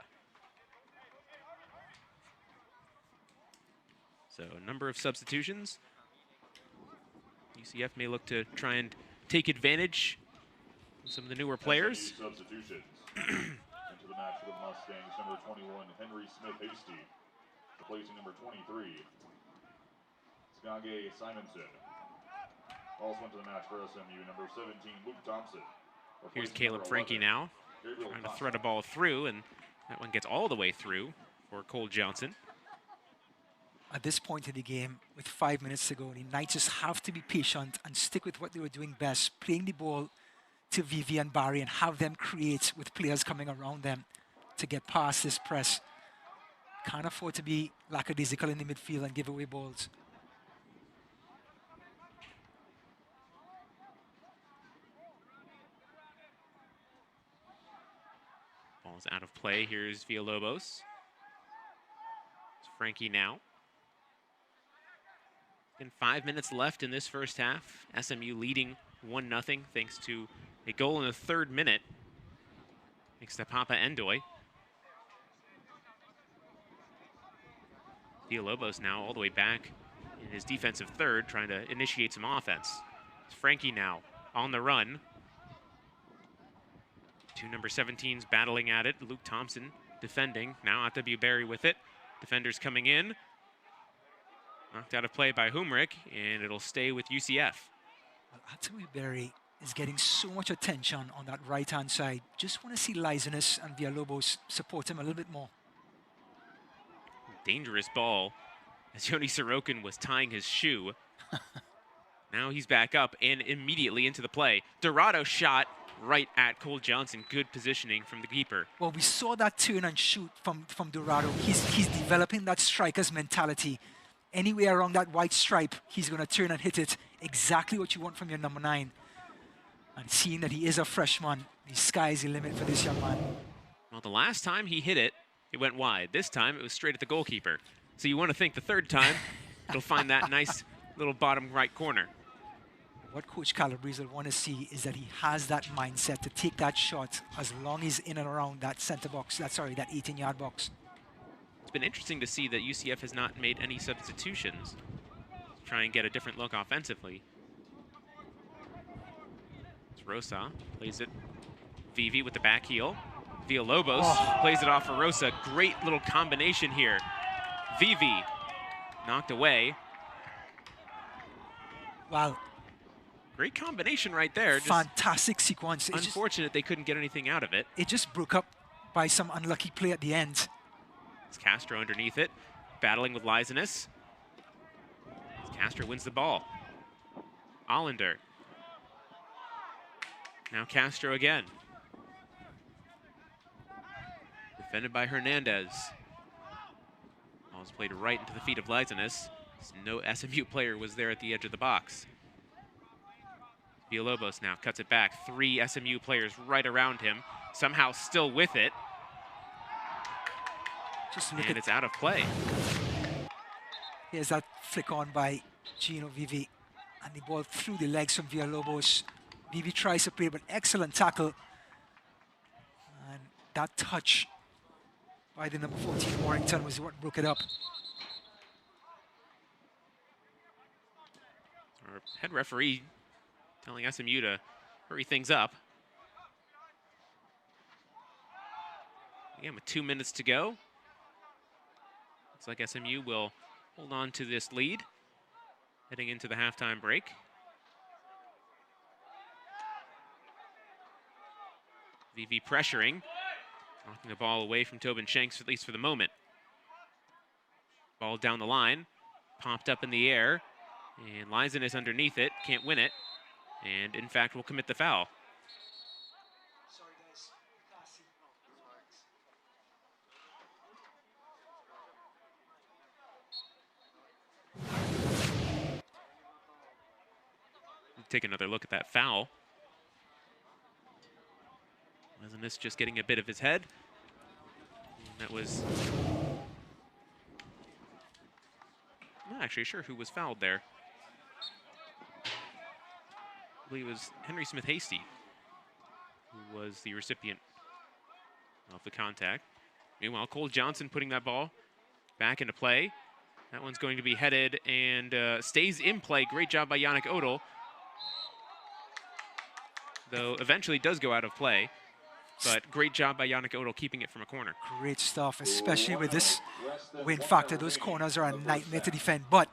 So a number of substitutions. UCF may look to try and take advantage of some of the newer players. Substitutions. Into the match for the Mustangs, number 21, Henry Smith Hasty. Replacing number 23, Skage Simonson. Also into the match for SMU, number 17, Luke Thompson. Here's Caleb Frankie now, trying to thread a ball through, and that one gets all the way through for Cole Johnson. At this point in the game, with 5 minutes to go, the Knights just have to be patient and stick with what they were doing best, playing the ball to Vivi and Barry and have them create with players coming around them to get past this press. Can't afford to be lackadaisical in the midfield and give away balls. Ball's out of play. Here's Villalobos. It's Frankie now. And 5 minutes left in this first half. SMU leading 1-0 thanks to a goal in the 3rd minute. Thanks to Papa Endoy. Villalobos now all the way back in his defensive third, trying to initiate some offense. It's Frankie now on the run. Two number 17s battling at it. Luke Thompson defending. Now W. Barry with it. Defenders coming in. Knocked out of play by Humrick, and it'll stay with UCF. Well, W. Barry is getting so much attention on that right-hand side. Just want to see Lizinus and Villalobos support him a little bit more. Dangerous ball as Yoni Sorokin was tying his shoe. Now he's back up and immediately into the play. Dorado shot right at Cole Johnson. Good positioning from the keeper. Well, we saw that turn and shoot from Dorado. He's developing that striker's mentality. Anywhere around that white stripe, he's going to turn and hit it. Exactly what you want from your number 9. And seeing that he is a freshman, the sky's the limit for this young man. Well, the last time he hit it, it went wide. This time, it was straight at the goalkeeper. So you want to think the third time, it'll find that nice little bottom right corner. What Coach Calabrese will want to see is that he has that mindset to take that shot as long as he's in and around that center box, that 18-yard box. It's been interesting to see that UCF has not made any substitutions to try and get a different look offensively. It's Rosa, plays it. Vivi with the back heel. Villalobos plays it off for Rosa. Great little combination here. Vivi knocked away. Wow. Great combination right there. Fantastic sequence. Unfortunate they couldn't get anything out of it. It just broke up by some unlucky play at the end. It's Castro underneath it, battling with Lizinus. Castro wins the ball. Allender. Now Castro again. Defended by Hernandez. Ball's played right into the feet of Lizinus. No SMU player was there at the edge of the box. Villalobos now cuts it back. 3 SMU players right around him. Somehow still with it. And it's out of play. Here's that flick on by Gino Vivi. And the ball through the legs from Villalobos. Vivi tries to play, but excellent tackle. And that touch by the number 14 Warrington was what broke it up. Our head referee telling SMU to hurry things up. Again, with 2 minutes to go. Looks like SMU will hold on to this lead heading into the halftime break. VV pressuring, knocking the ball away from Tobin Shanks, at least for the moment. Ball down the line, popped up in the air, and Lizinus underneath it, can't win it, and in fact will commit the foul. Sorry, guys. Take another look at that foul. Lizinus just getting a bit of his head. And that was... I'm not actually sure who was fouled there. I believe it was Henry Smith Hasty who was the recipient of the contact. Meanwhile, Cole Johnson putting that ball back into play. That one's going to be headed and stays in play. Great job by Yannick Odell. Though eventually does go out of play. But great job by Yannick Odell keeping it from a corner. Great stuff, especially with this wind factor. Those corners are a nightmare to defend. But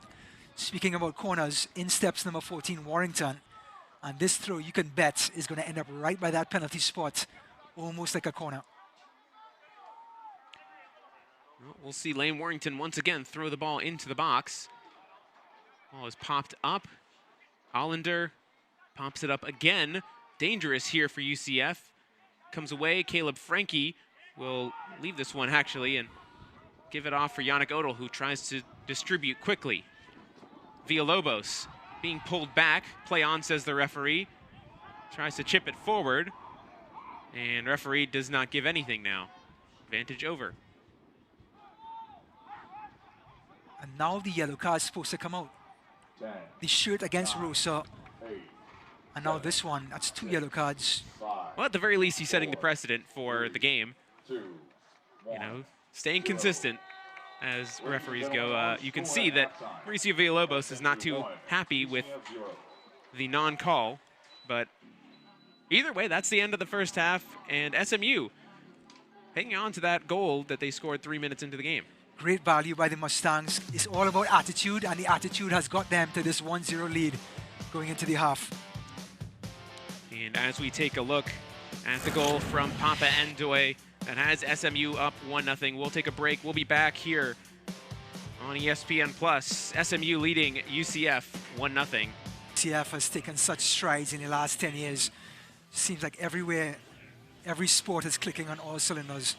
speaking about corners, in steps number 14, Warrington. And this throw, you can bet, is going to end up right by that penalty spot, almost like a corner. Well, we'll see Lane Warrington once again throw the ball into the box. Ball is popped up. Allender pops it up again. Dangerous here for UCF. Comes away. Caleb Frankie will leave this one actually and give it off for Yannick Odell, who tries to distribute quickly. Villalobos being pulled back. Play on, says the referee. Tries to chip it forward. And referee does not give anything now. Advantage over. And now the yellow card is supposed to come out. 10, The shirt against 9, Rosa, 8, and now this one. That's 2 yellow cards. 5, Well, at the very least, he's setting the precedent for the game. 2, 1. You know, staying consistent as referees go. You can see that Mauricio Villalobos is not too happy with the non-call, but either way, that's the end of the first half, and SMU hanging on to that goal that they scored 3 minutes into the game. Great value by the Mustangs. It's all about attitude, and the attitude has got them to this 1-0 lead going into the half. And as we take a look at the goal from Papa Ndoye that has SMU up 1-0, we'll take a break. We'll be back here on ESPN+. SMU leading UCF 1-0. UCF has taken such strides in the last 10 years. Seems like everywhere, every sport is clicking on all cylinders.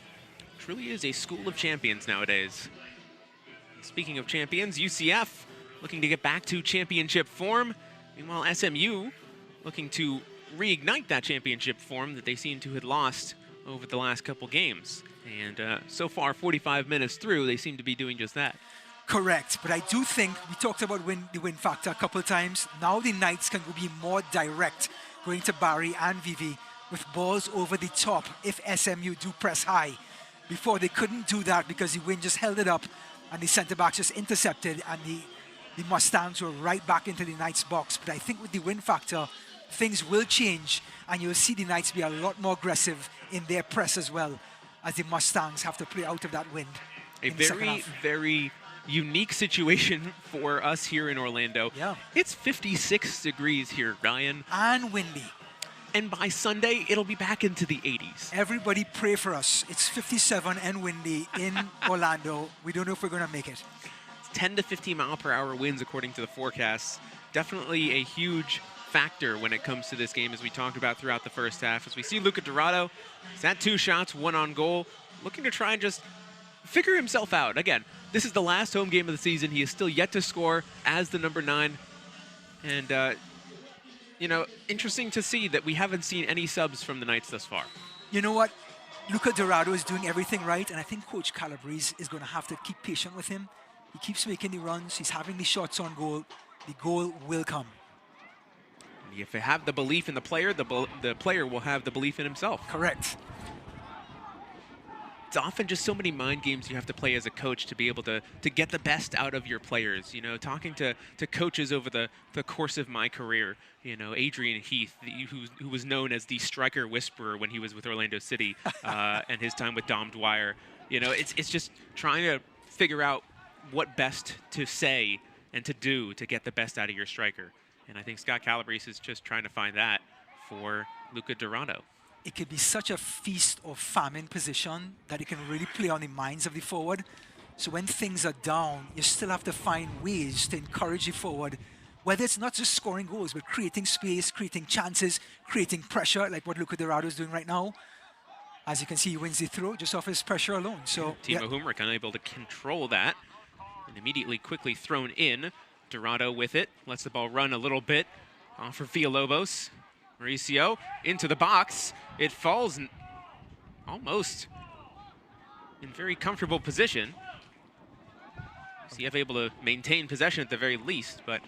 Truly is a school of champions nowadays. Speaking of champions, UCF looking to get back to championship form. Meanwhile, SMU looking to reignite that championship form that they seem to have lost over the last couple games. And so far, 45 minutes through, they seem to be doing just that. Correct, but I do think we talked about the win factor a couple of times. Now the Knights can be more direct, going to Barry and Vivi with balls over the top if SMU do press high. Before they couldn't do that because the wind just held it up and the center back just intercepted, and the Mustangs were right back into the Knights box. But I think with the wind factor, things will change, and you'll see the Knights be a lot more aggressive in their press as well, as the Mustangs have to play out of that wind. A very, very unique situation for us here in Orlando. Yeah. It's 56 degrees here, Ryan. And windy. And by Sunday, it'll be back into the 80s. Everybody pray for us. It's 57 and windy in Orlando. We don't know if we're going to make it. 10 to 15 mile per hour winds according to the forecasts. Definitely a huge factor when it comes to this game, as we talked about throughout the first half. As we see Luca Dorado, he's had 2 shots, 1 on goal, looking to try and just figure himself out. Again, this is the last home game of the season. He is still yet to score as the number 9. And, you know, interesting to see that we haven't seen any subs from the Knights thus far. You know what? Luca Dorado is doing everything right, and I think Coach Calabrese is going to have to keep patient with him. He keeps making the runs. He's having the shots on goal. The goal will come. If you have the belief in the player, the player will have the belief in himself. Correct. It's often just so many mind games you have to play as a coach to be able to get the best out of your players. You know, talking to coaches over the course of my career, you know, Adrian Heath, who was known as the striker whisperer when he was with Orlando City, and his time with Dom Dwyer. You know, it's just trying to figure out what best to say and to do to get the best out of your striker. And I think Scott Calabrese is just trying to find that for Luca Dorado. It could be such a feast or famine position that it can really play on the minds of the forward. So when things are down, you still have to find ways to encourage the forward, whether it's not just scoring goals, but creating space, creating chances, creating pressure, like what Luca Dorado is doing right now. As you can see, he wins the throw just off his pressure alone. So Timo Humrick unable to control that, and immediately quickly thrown in. Dorado with it, lets the ball run a little bit. Off for Villalobos. Mauricio into the box. It falls almost in very comfortable position. UCF able to maintain possession at the very least, but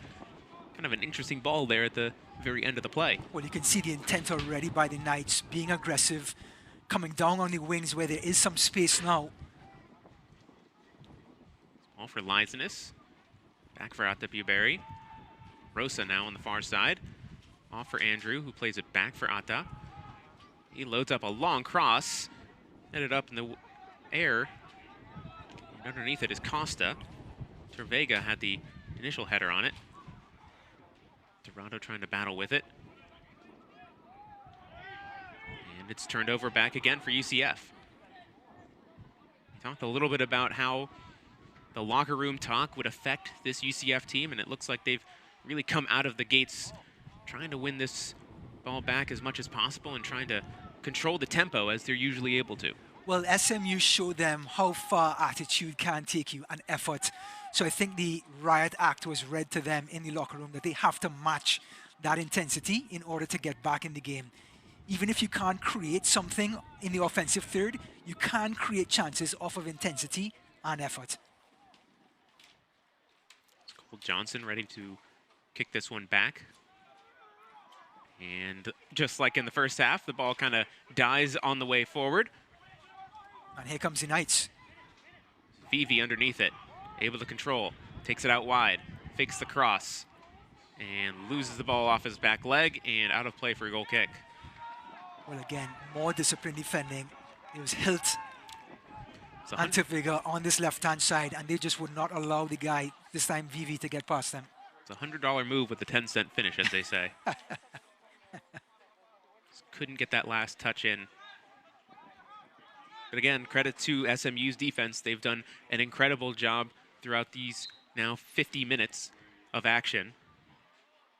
kind of an interesting ball there at the very end of the play. Well, you can see the intent already by the Knights, being aggressive, coming down on the wings where there is some space now. Ball for Lizenus. Back for Atta Buberry. Rosa now on the far side. Off for Andrew, who plays it back for Atta. He loads up a long cross. Headed up in the air. And underneath it is Costa. Tervega had the initial header on it. Dorado trying to battle with it. And it's turned over back again for UCF. We talked a little bit about how the locker room talk would affect this UCF team, and it looks like they've really come out of the gates trying to win this ball back as much as possible and trying to control the tempo as they're usually able to. Well, SMU showed them how far attitude can take you and effort. So I think the riot act was read to them in the locker room that they have to match that intensity in order to get back in the game. even if you can't create something in the offensive third, you can create chances off of intensity and effort. Cole Johnson ready to kick this one back. And just like in the first half, the ball kind of dies on the way forward. And here comes the Knights. Vivi underneath it, able to control, takes it out wide, fakes the cross, and loses the ball off his back leg and out of play for a goal kick. Well, again, more disciplined defending. It was Hilt and Tavega on this left-hand side, and they just would not allow the guy, this time Vivi, to get past them. It's a $100 move with a 10-cent finish, as they say. Just couldn't get that last touch in. But again, credit to SMU's defense. They've done an incredible job throughout these now 50 minutes of action.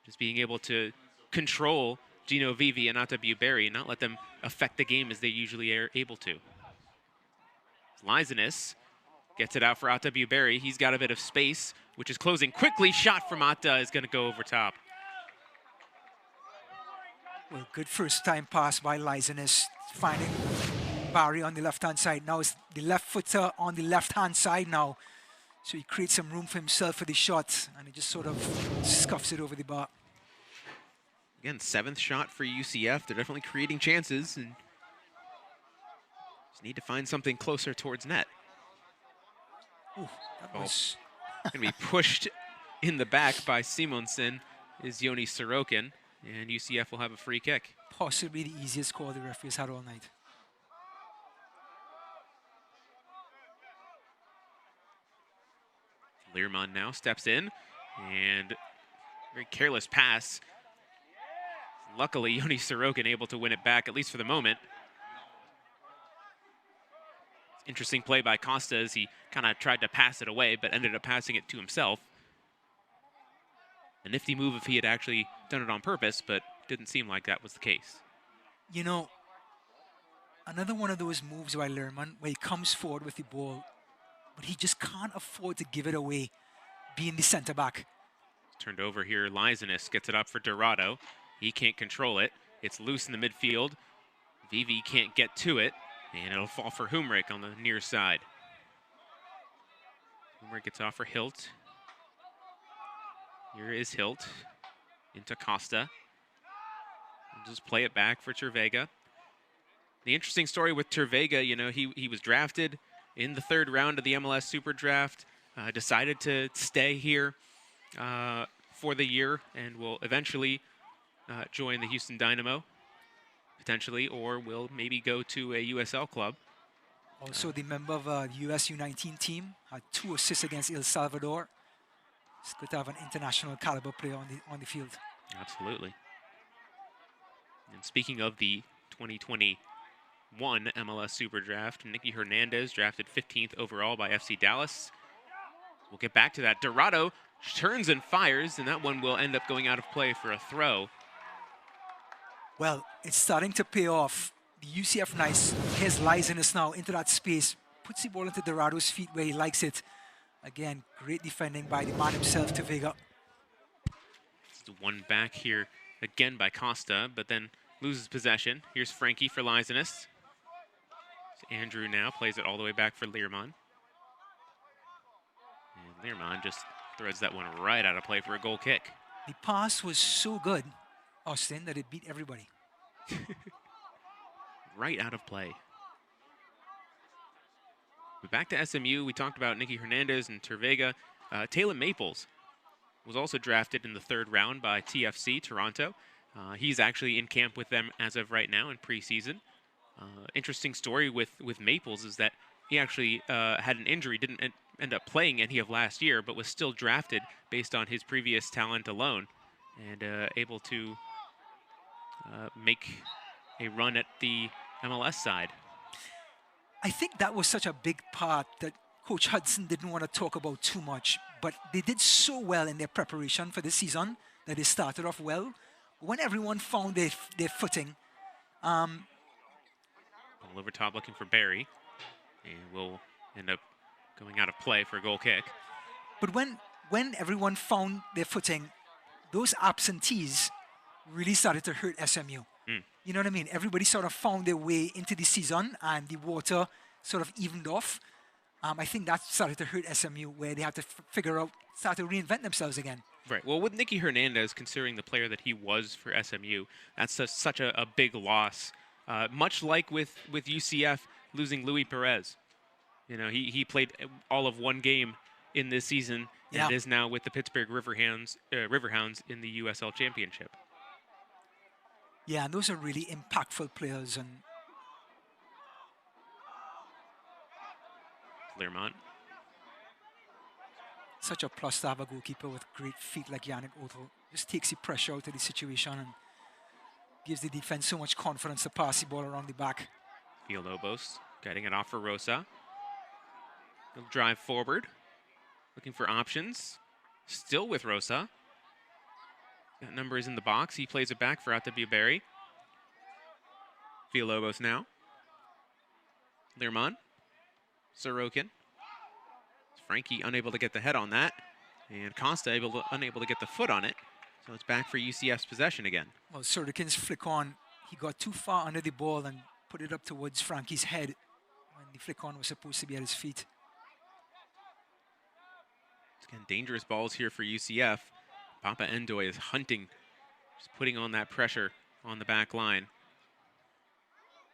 Just being able to control Gino Vivi and Atabu Berry and not let them affect the game as they usually are able to. Lizanis gets it out for Atabu Berry. He's got a bit of space, which is closing quickly. Shot from Ata is going to go over top. Well, good first-time pass by Lizanis, finding Barry on the left-hand side. Now it's the left footer on the left-hand side now. So he creates some room for himself for the shot, and he just sort of scuffs it over the bar. Again, 7th shot for UCF. They're definitely creating chances and just need to find something closer towards net. Ooh, that was going to be pushed in the back by Simonsen is Yoni Sorokin, and UCF will have a free kick. Possibly the easiest call the referees had all night. Learmont now steps in, and very careless pass. Luckily, Yoni Sorokin able to win it back, at least for the moment. Interesting play by Costa as he kind of tried to pass it away, but ended up passing it to himself. A nifty move if he had actually done it on purpose, but didn't seem like that was the case. You know, another one of those moves by Learmont where he comes forward with the ball, but he just can't afford to give it away, being the center back. Turned over here, Lizanis gets it up for Dorado. He can't control it. It's loose in the midfield. Vivi can't get to it, and it'll fall for Humrick on the near side. Humrick gets off for Hilt. Here is Hilt into Costa. We'll just play it back for Tervega. The interesting story with Tervega, you know, he was drafted in the 3rd round of the MLS Super Draft, decided to stay here for the year and will eventually join the Houston Dynamo, potentially, or will maybe go to a USL club. Also the member of the US U19 team, had 2 assists against El Salvador. It's good to have an international caliber player on the field. Absolutely. And speaking of the 2021 MLS Super Draft, Nicky Hernandez drafted 15th overall by FC Dallas. We'll get back to that. Dorado turns and fires, and that one will end up going out of play for a throw. Well, it's starting to pay off. The UCF Knights, here's Lizanis now into that space, puts the ball into Dorado's feet where he likes it. Again, great defending by the man himself, Tavega. It's the one back here again by Costa, but then loses possession. Here's Frankie for Lizanis. Andrew now plays it all the way back for Learmont. And Learmont just throws that one right out of play for a goal kick. The pass was so good, Austin, that it beat everybody. Right out of play. But back to SMU, we talked about Nicky Hernandez and Tervega. Taylor Maples was also drafted in the 3rd round by TFC Toronto. He's actually in camp with them as of right now in preseason. Interesting story with Maples is that he actually had an injury, didn't end up playing any of last year, but was still drafted based on his previous talent alone, and able to make a run at the MLS side. I think that was such a big part that Coach Hudson didn't want to talk about too much, but they did so well in their preparation for this season that they started off well. When everyone found their footing, Ball over top looking for Barry, and will end up going out of play for a goal kick. But when everyone found their footing, those absentees really started to hurt SMU. You know what I mean? Everybody sort of found their way into the season and the water sort of evened off. I think that started to hurt SMU, where they had to start to reinvent themselves again. Right. Well, with Nicky Hernandez, considering the player that he was for SMU, that's such a big loss. Much like with UCF losing Luis Perez. You know, he played all of one game in this season and is now with the Pittsburgh Riverhounds in the USL Championship. Yeah, and those are really impactful players. And Clermont. Such a plus to have a goalkeeper with great feet like Yannick Othel. Just takes the pressure out of the situation and gives the defense so much confidence to pass the ball around the back. Villalobos getting it off for Rosa. He'll drive forward, looking for options. Still with Rosa. That number is in the box. He plays it back for Atabiaberry. Villalobos now. Learmont. Sorokin. Frankie unable to get the head on that. And Costa unable to get the foot on it. So it's back for UCF's possession again. Well, Sorokin's flick on, he got too far under the ball and put it up towards Frankie's head when the flick on was supposed to be at his feet. Again, dangerous balls here for UCF. Papa Endoy is hunting, just putting on that pressure on the back line.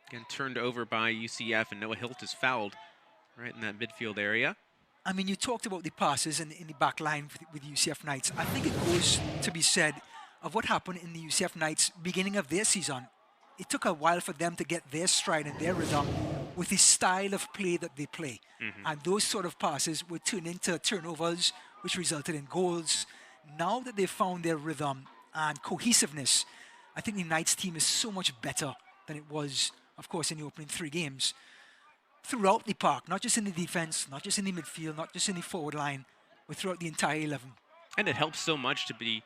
Again, turned over by UCF, and Noah Hilt is fouled right in that midfield area. I mean, you talked about the passes in the back line with UCF Knights. I think it goes to be said of what happened in the UCF Knights beginning of their season. It took a while for them to get their stride and their rhythm with the style of play that they play. And those sort of passes would turn into turnovers, which resulted in goals. Now that they've found their rhythm and cohesiveness, I think the Knights team is so much better than it was, of course, in the opening 3 games. Throughout the park, not just in the defense, not just in the midfield, not just in the forward line, but throughout the entire 11. And it helps so much to be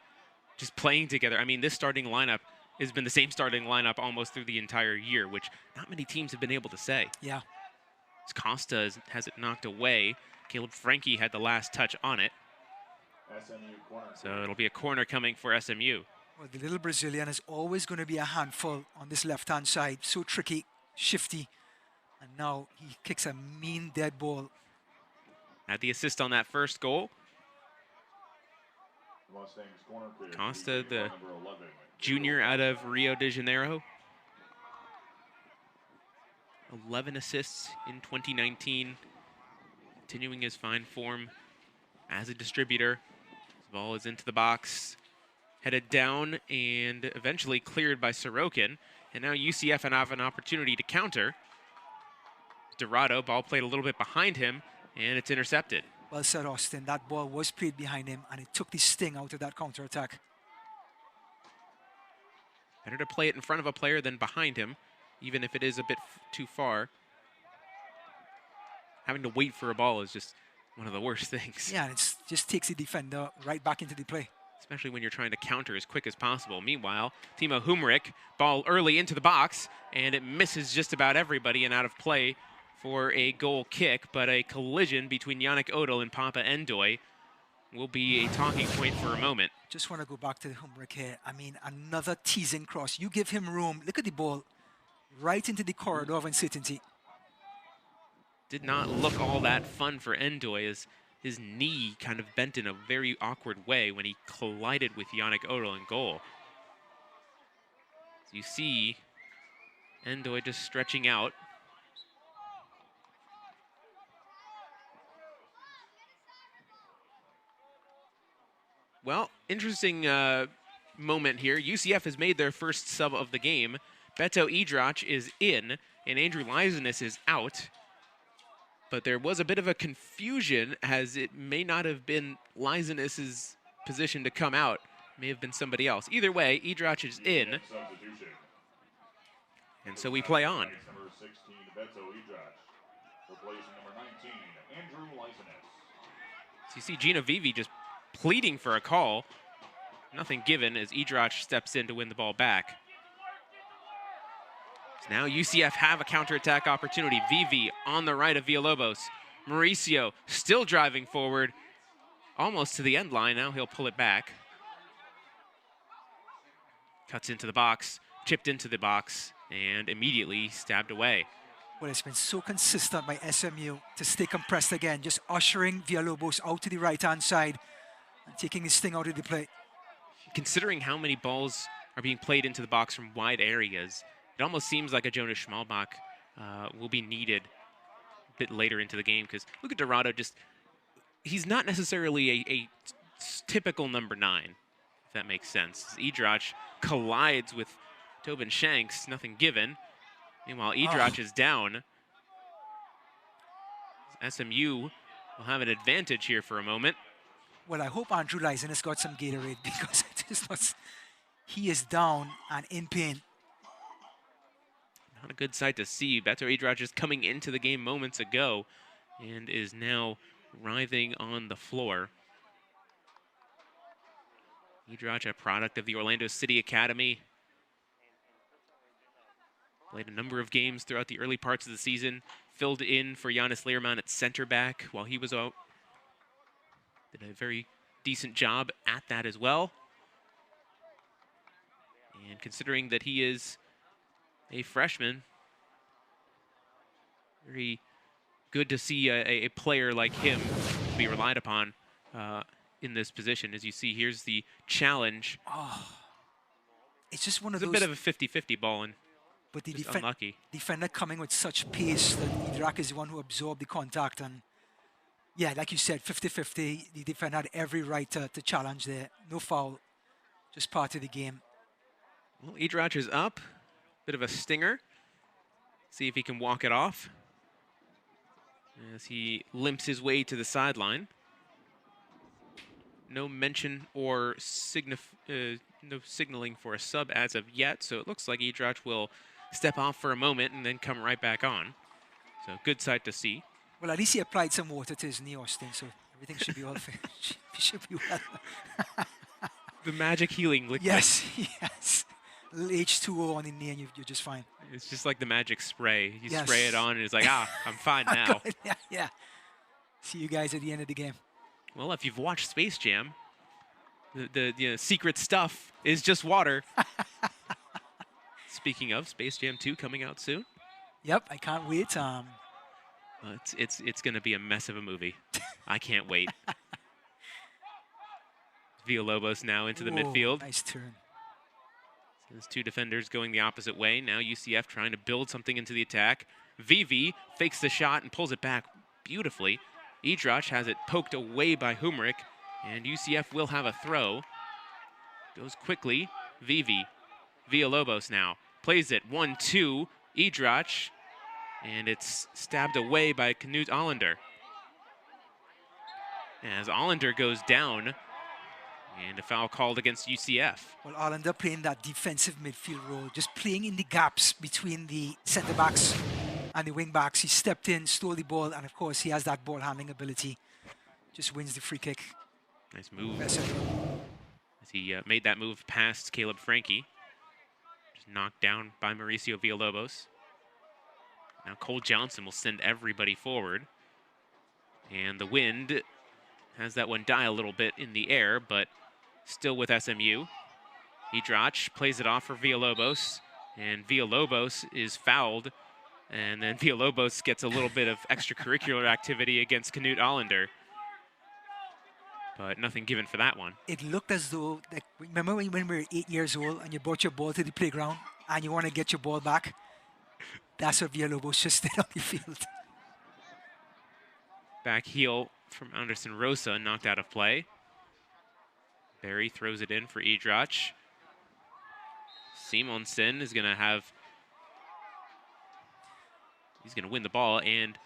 just playing together. I mean, this starting lineup has been the same starting lineup almost through the entire year, which not many teams have been able to say. Yeah. Costa has it knocked away. Caleb Frankie had the last touch on it. So it'll be a corner coming for SMU. Well, the little Brazilian is always going to be a handful on this left-hand side. So tricky, shifty. And now he kicks a mean dead ball. Had the assist on that first goal. Costa, the junior out of Rio de Janeiro. 11 assists in 2019. Continuing his fine form as a distributor. This ball is into the box. Headed down and eventually cleared by Sorokin. And now UCF have an opportunity to counter. Dorado, ball played a little bit behind him, and it's intercepted. Well said, Austin. That ball was played behind him, and it took the sting out of that counterattack. Better to play it in front of a player than behind him, even if it is a bit too far. Having to wait for a ball is just one of the worst things. Yeah, and it just takes the defender right back into the play. Especially when you're trying to counter as quick as possible. Meanwhile, Timo Humrick, ball early into the box, and it misses just about everybody and out of play for a goal kick, but a collision between Yannick Odell and Papa Endoy will be a talking point for a moment. Just want to go back to the Humrick here. I mean, another teasing cross. You give him room. Look at the ball right into the corridor of uncertainty. Did not look all that fun for Endoy as his knee kind of bent in a very awkward way when he collided with Yannick Odell in goal. So you see Endoy just stretching out. Well, interesting moment here. UCF has made their first sub of the game. Beto Idrach is in, and Andrew Lizanis is out. But there was a bit of a confusion, as it may not have been Lizanis' position to come out. It may have been somebody else. Either way, Idrach is in. And so we play on. Number 16, Beto Idrach, replacing number 19, Andrew Lizanis. So you see Gina Vivi just pleading for a call. Nothing given as Idrach steps in to win the ball back. So now UCF have a counterattack opportunity. Vivi on the right of Villalobos. Mauricio still driving forward. Almost to the end line. Now he'll pull it back. Cuts into the box. chipped into the box and immediately stabbed away. Well, it's been so consistent by SMU to stay compressed again, just ushering Villalobos out to the right-hand side and taking his sting out of the play. Considering how many balls are being played into the box from wide areas, it almost seems like a Jonas Schmalbach will be needed a bit later into the game, because look at Dorado, he's not necessarily a typical number 9, if that makes sense. Edrach collides with Tobin Shanks, nothing given. Meanwhile, Edrach is down. SMU will have an advantage here for a moment. Well, I hope Andrew Lyson has got some Gatorade, because he is down and in pain. Not a good sight to see. Beto Edrach just coming into the game moments ago and is now writhing on the floor. Edrach, a product of the Orlando City Academy. Played a number of games throughout the early parts of the season. Filled in for Giannis Lehrman at center back while he was out. Did a very decent job at that as well. And considering that he is a freshman, very good to see a player like him be relied upon in this position. As you see, here's the challenge. It's just one of those. It's a bit of a 50-50 ball, and but the unlucky. Defender coming with such pace that Edrach is the one who absorbed the contact. And yeah, like you said, 50-50. The defender had every right to challenge there. No foul, just part of the game. Well, Edrach is up. Bit of a stinger. See if he can walk it off as he limps his way to the sideline. No mention or no signaling for a sub as of yet, so it looks like Edrach will step off for a moment and then come right back on. So good sight to see. Well, at least he applied some water to his knee, Austin, so everything should be all fair. Should be well. The magic healing liquid. Yes, yes. H2O on the knee and you're just fine. It's just like the magic spray. You spray it on and it's like, I'm fine now. Yeah. See you guys at the end of the game. Well, if you've watched Space Jam, the secret stuff is just water. Speaking of, Space Jam 2 coming out soon. Yep, I can't wait. It's going to be a mess of a movie. I can't wait. Villalobos now into the midfield. Nice turn. So there's two defenders going the opposite way. Now UCF trying to build something into the attack. Vivi fakes the shot and pulls it back beautifully. Edrach has it poked away by Humrick, and UCF will have a throw. Goes quickly. Vivi. Villalobos now. Plays it. 1-2. Edrach. And it's stabbed away by Knut Allender. As Allender goes down, and a foul called against UCF. Well, Allender playing that defensive midfield role, just playing in the gaps between the centre backs and the wing backs. He stepped in, stole the ball, and of course he has that ball handling ability. Just wins the free kick. Nice move. As he made that move past Caleb Frankie. Just knocked down by Mauricio Villalobos. Now Cole Johnson will send everybody forward. And the wind has that one die a little bit in the air, but still with SMU. Edrach plays it off for Villalobos, and Villalobos is fouled. And then Villalobos gets a little bit of extracurricular activity against Knut Allender. But nothing given for that one. It looked as though, like, remember when we were 8 years old and you brought your ball to the playground and you want to get your ball back? That's what Villalobos just did on the field. Back heel from Anderson Rosa, knocked out of play. Barry throws it in for Edrach. Simonsen is going to have... He's going to win the ball, and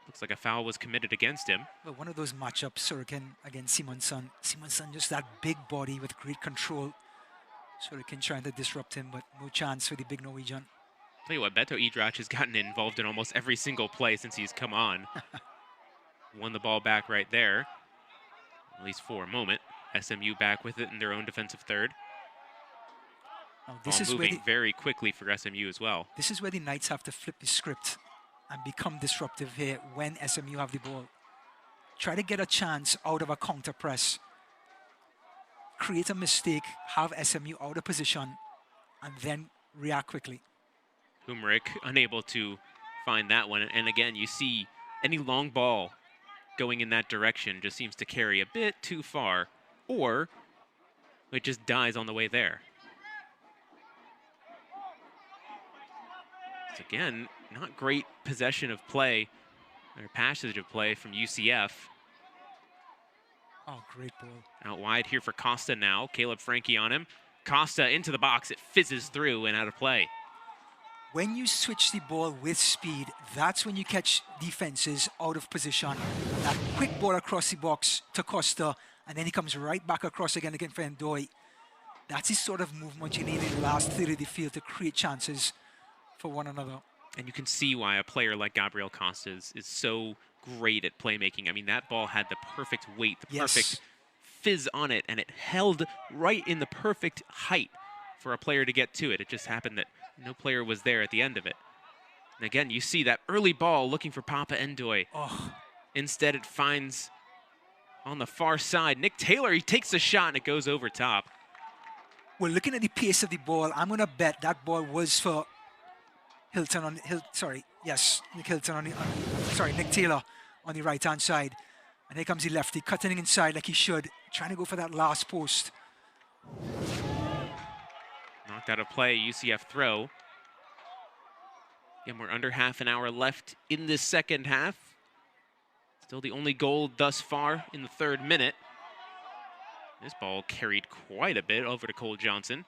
looks like a foul was committed against him. Well, one of those matchups, Sorokin against Simonsen. Simonsen, just that big body with great control. Sorokin trying to disrupt him, but no chance for the big Norwegian. Tell you what, Beto Edrach has gotten involved in almost every single play since he's come on. Won the ball back right there, at least for a moment. SMU back with it in their own defensive third. This is moving very quickly for SMU as well. This is where the Knights have to flip the script and become disruptive here when SMU have the ball. Try to get a chance out of a counter press. Create a mistake, have SMU out of position, and then react quickly. Humrick unable to find that one. And again, you see any long ball going in that direction just seems to carry a bit too far, or it just dies on the way there. So again, not great possession of play or passage of play from UCF. Oh, great ball. Out wide here for Costa now. Caleb Frankie on him. Costa into the box. It fizzes through and out of play. When you switch the ball with speed, that's when you catch defenses out of position. That quick ball across the box to Costa, and then he comes right back across again for Ndoye. That's the sort of movement you need in the last third of the field to create chances for one another. And you can see why a player like Gabriel Costa is so great at playmaking. I mean, that ball had the perfect weight, the perfect fizz on it, and it held right in the perfect height for a player to get to it. It just happened that no player was there at the end of it. And again, you see that early ball looking for Papa Ndoye. Oh. Instead, it finds on the far side. Nick Taylor, he takes a shot and it goes over top. Well, looking at the pace of the ball, I'm going to bet that ball was for Nick Taylor on the right-hand side. And here comes the lefty, cutting inside like he should, trying to go for that last post. Knocked out of play, UCF throw. Again, we're under half an hour left in this second half. Still the only goal thus far in the third minute. This ball carried quite a bit over to Cole Johnson.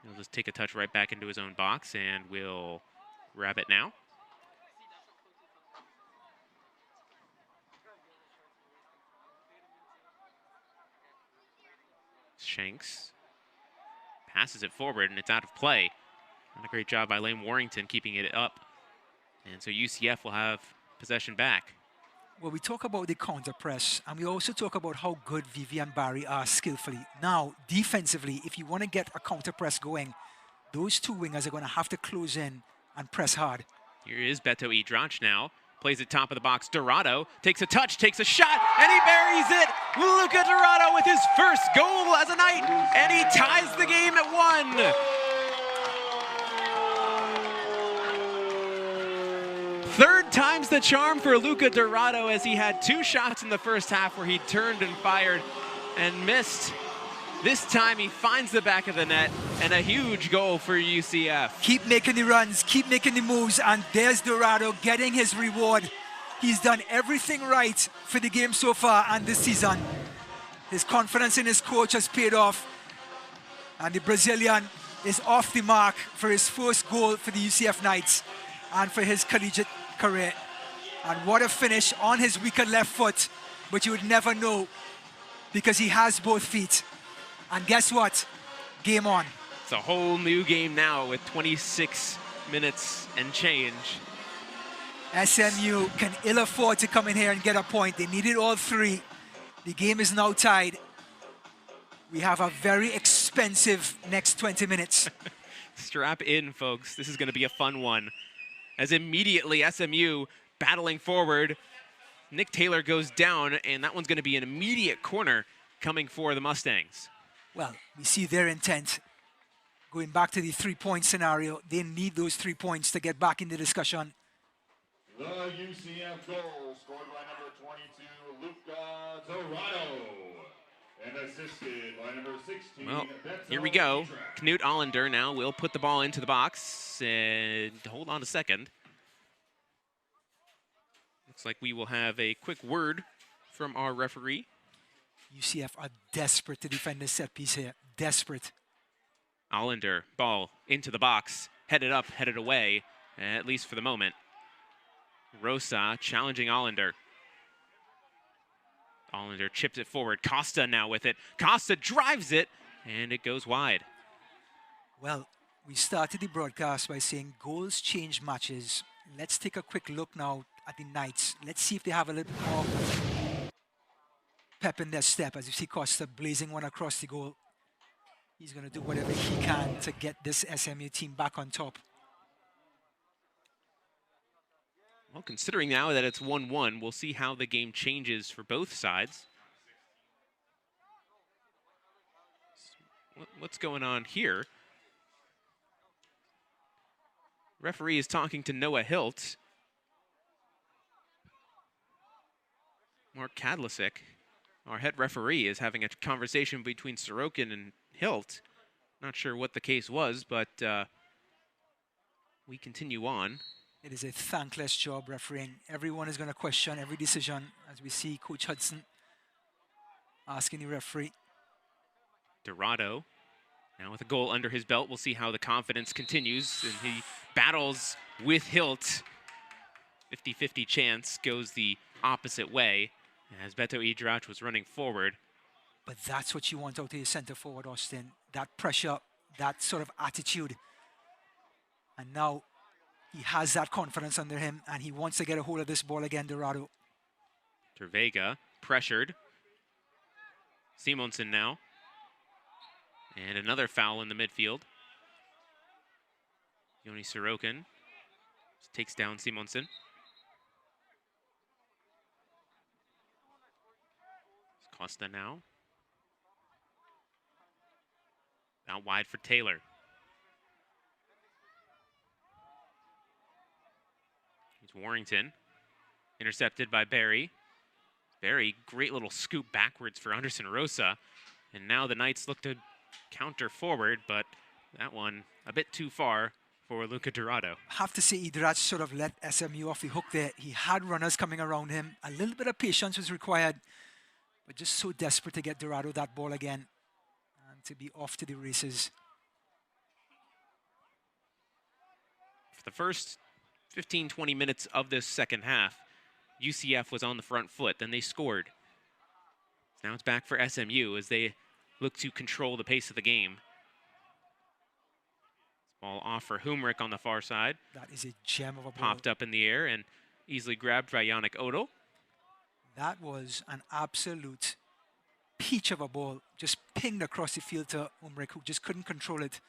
He'll just take a touch right back into his own box and we'll grab it now. Shanks passes it forward and it's out of play. Not a great job by Lane Warrington keeping it up. And so UCF will have possession back. Well, we talk about the counter press, and we also talk about how good Vivian Barry are skillfully. Now, defensively, if you want to get a counter press going, those two wingers are going to have to close in and press hard. Here is Beto Idrach now. Plays it top of the box. Dorado takes a touch, takes a shot, and he buries it. Luca Dorado with his first goal as a Knight, and he ties the game at 1. Third time's the charm for Luca Dorado, as he had 2 shots in the first half where he turned and fired and missed. This time he finds the back of the net, and a huge goal for UCF. Keep making the runs, keep making the moves, and there's Dorado getting his reward. He's done everything right for the game so far and this season. His confidence in his coach has paid off, and the Brazilian is off the mark for his first goal for the UCF Knights and for his collegiate career. And what a finish on his weaker left foot, but you would never know because he has both feet. And guess what? Game on. It's a whole new game now with 26 minutes and change. SMU can ill afford to come in here and get a point. They needed all 3. The game is now tied. We have a very expensive next 20 minutes. Strap in, folks. This is going to be a fun one. As immediately SMU battling forward, Nick Taylor goes down, and that one's going to be an immediate corner coming for the Mustangs. Well, we see their intent. Going back to the 3-point scenario, they need those 3 points to get back in the discussion. The UCF goal scored by number 22, Luca Dorado, and assisted by number 16. Well, here we go. Knut Allender now will put the ball into the box, and hold on a second. Looks like we will have a quick word from our referee. UCF are desperate to defend this set piece here. Desperate. Allender, ball into the box, headed up, headed away, at least for the moment. Rosa challenging Allender. Allender chips it forward. Costa now with it. Costa drives it, and it goes wide. Well, we started the broadcast by saying goals change matches. Let's take a quick look now at the Knights. Let's see if they have a little bit more pep in their step, as you see Costa blazing one across the goal. He's going to do whatever he can to get this SMU team back on top. Well, considering now that it's 1-1, we'll see how the game changes for both sides. What's going on here? Referee is talking to Noah Hilt. Mark Kadlasic, our head referee, is having a conversation between Sorokin and Hilt. Not sure what the case was, but we continue on. It is a thankless job refereeing. Everyone is going to question every decision, as we see Coach Hudson asking the referee. Dorado, now with a goal under his belt, we'll see how the confidence continues. And he battles with Hilt. 50-50 chance goes the opposite way as Beto Idrach was running forward. But that's what you want out of your center forward, Austin. That pressure, that sort of attitude. And now he has that confidence under him, and he wants to get a hold of this ball again, Dorado. Tervega pressured. Simonsen now. And another foul in the midfield. Yoni Sorokin takes down Simonsen. Costa now. Out wide for Taylor. Here's Warrington. Intercepted by Barry. Barry, great little scoop backwards for Anderson Rosa. And now the Knights look to counter forward, but that one a bit too far for Luca Dorado. Have to say Idrach sort of let SMU off the hook there. He had runners coming around him. A little bit of patience was required, but just so desperate to get Dorado that ball again and to be off to the races. For the first 15-20 minutes of this second half, UCF was on the front foot. Then they scored. Now it's back for SMU as they look to control the pace of the game. Ball off for Humrick on the far side. That is a gem of a ball. Popped up in the air and easily grabbed by Yannick Odell. That was an absolute peach of a ball. Just pinged across the field to Humrick, who just couldn't control it.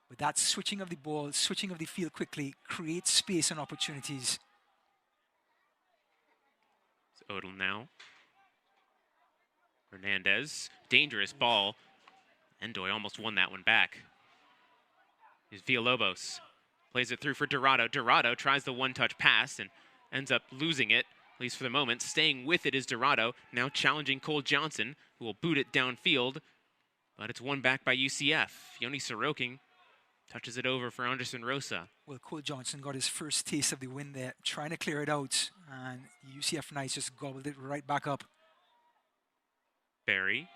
But that switching of the ball, switching of the field quickly, creates space and opportunities. It's Odell now. Hernandez, dangerous ball. Endoy almost won that one back. Here's Villalobos. Plays it through for Dorado. Dorado tries the one-touch pass and ends up losing it, at least for the moment. Staying with it is Dorado, now challenging Cole Johnson, who will boot it downfield. But it's won back by UCF. Yoni Sorokin touches it over for Anderson Rosa. Well, Cole Johnson got his first taste of the win there, trying to clear it out, and the UCF Knights just gobbled it right back up. Barry.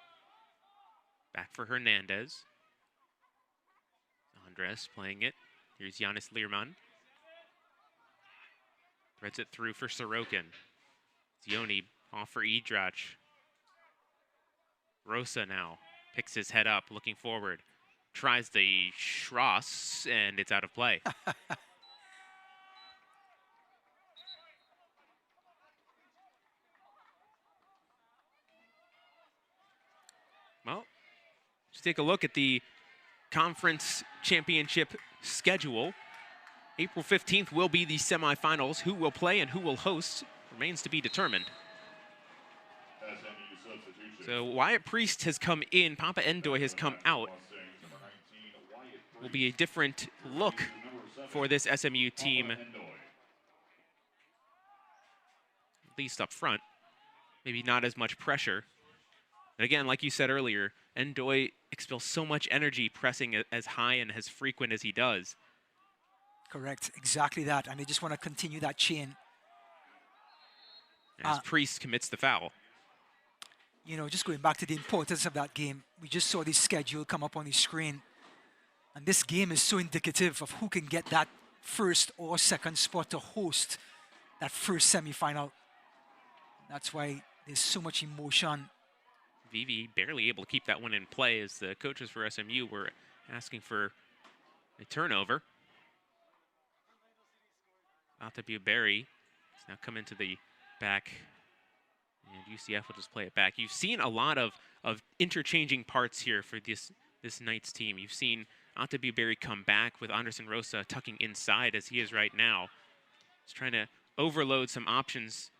Back for Hernandez. Andres playing it. Here's Giannis Learman. Threads it through for Sorokin. Zioni off for Idrach. Rosa now picks his head up, looking forward. Tries the Schross, and it's out of play. Well, let's take a look at the conference championship schedule. April 15th will be the semifinals. Who will play and who will host remains to be determined. So Wyatt Priest has come in, Papa Endoy has come out. Will be a different look for this SMU team, at least up front. Maybe not as much pressure. And again, like you said earlier, Endoy expels so much energy pressing as high and as frequent as he does. Correct, exactly that. And they just want to continue that chain. As Priest commits the foul. You know, just going back to the importance of that game, we just saw the schedule come up on the screen. And this game is so indicative of who can get that first or second spot to host that first semifinal. That's why there's so much emotion. Vivi barely able to keep that one in play as the coaches for SMU were asking for a turnover. Altabu Berry has now come into the back, and UCF will just play it back. You've seen a lot of interchanging parts here for this Knights team. You've seen Altabu Berry come back with Anderson Rosa tucking inside as he is right now. He's trying to overload some options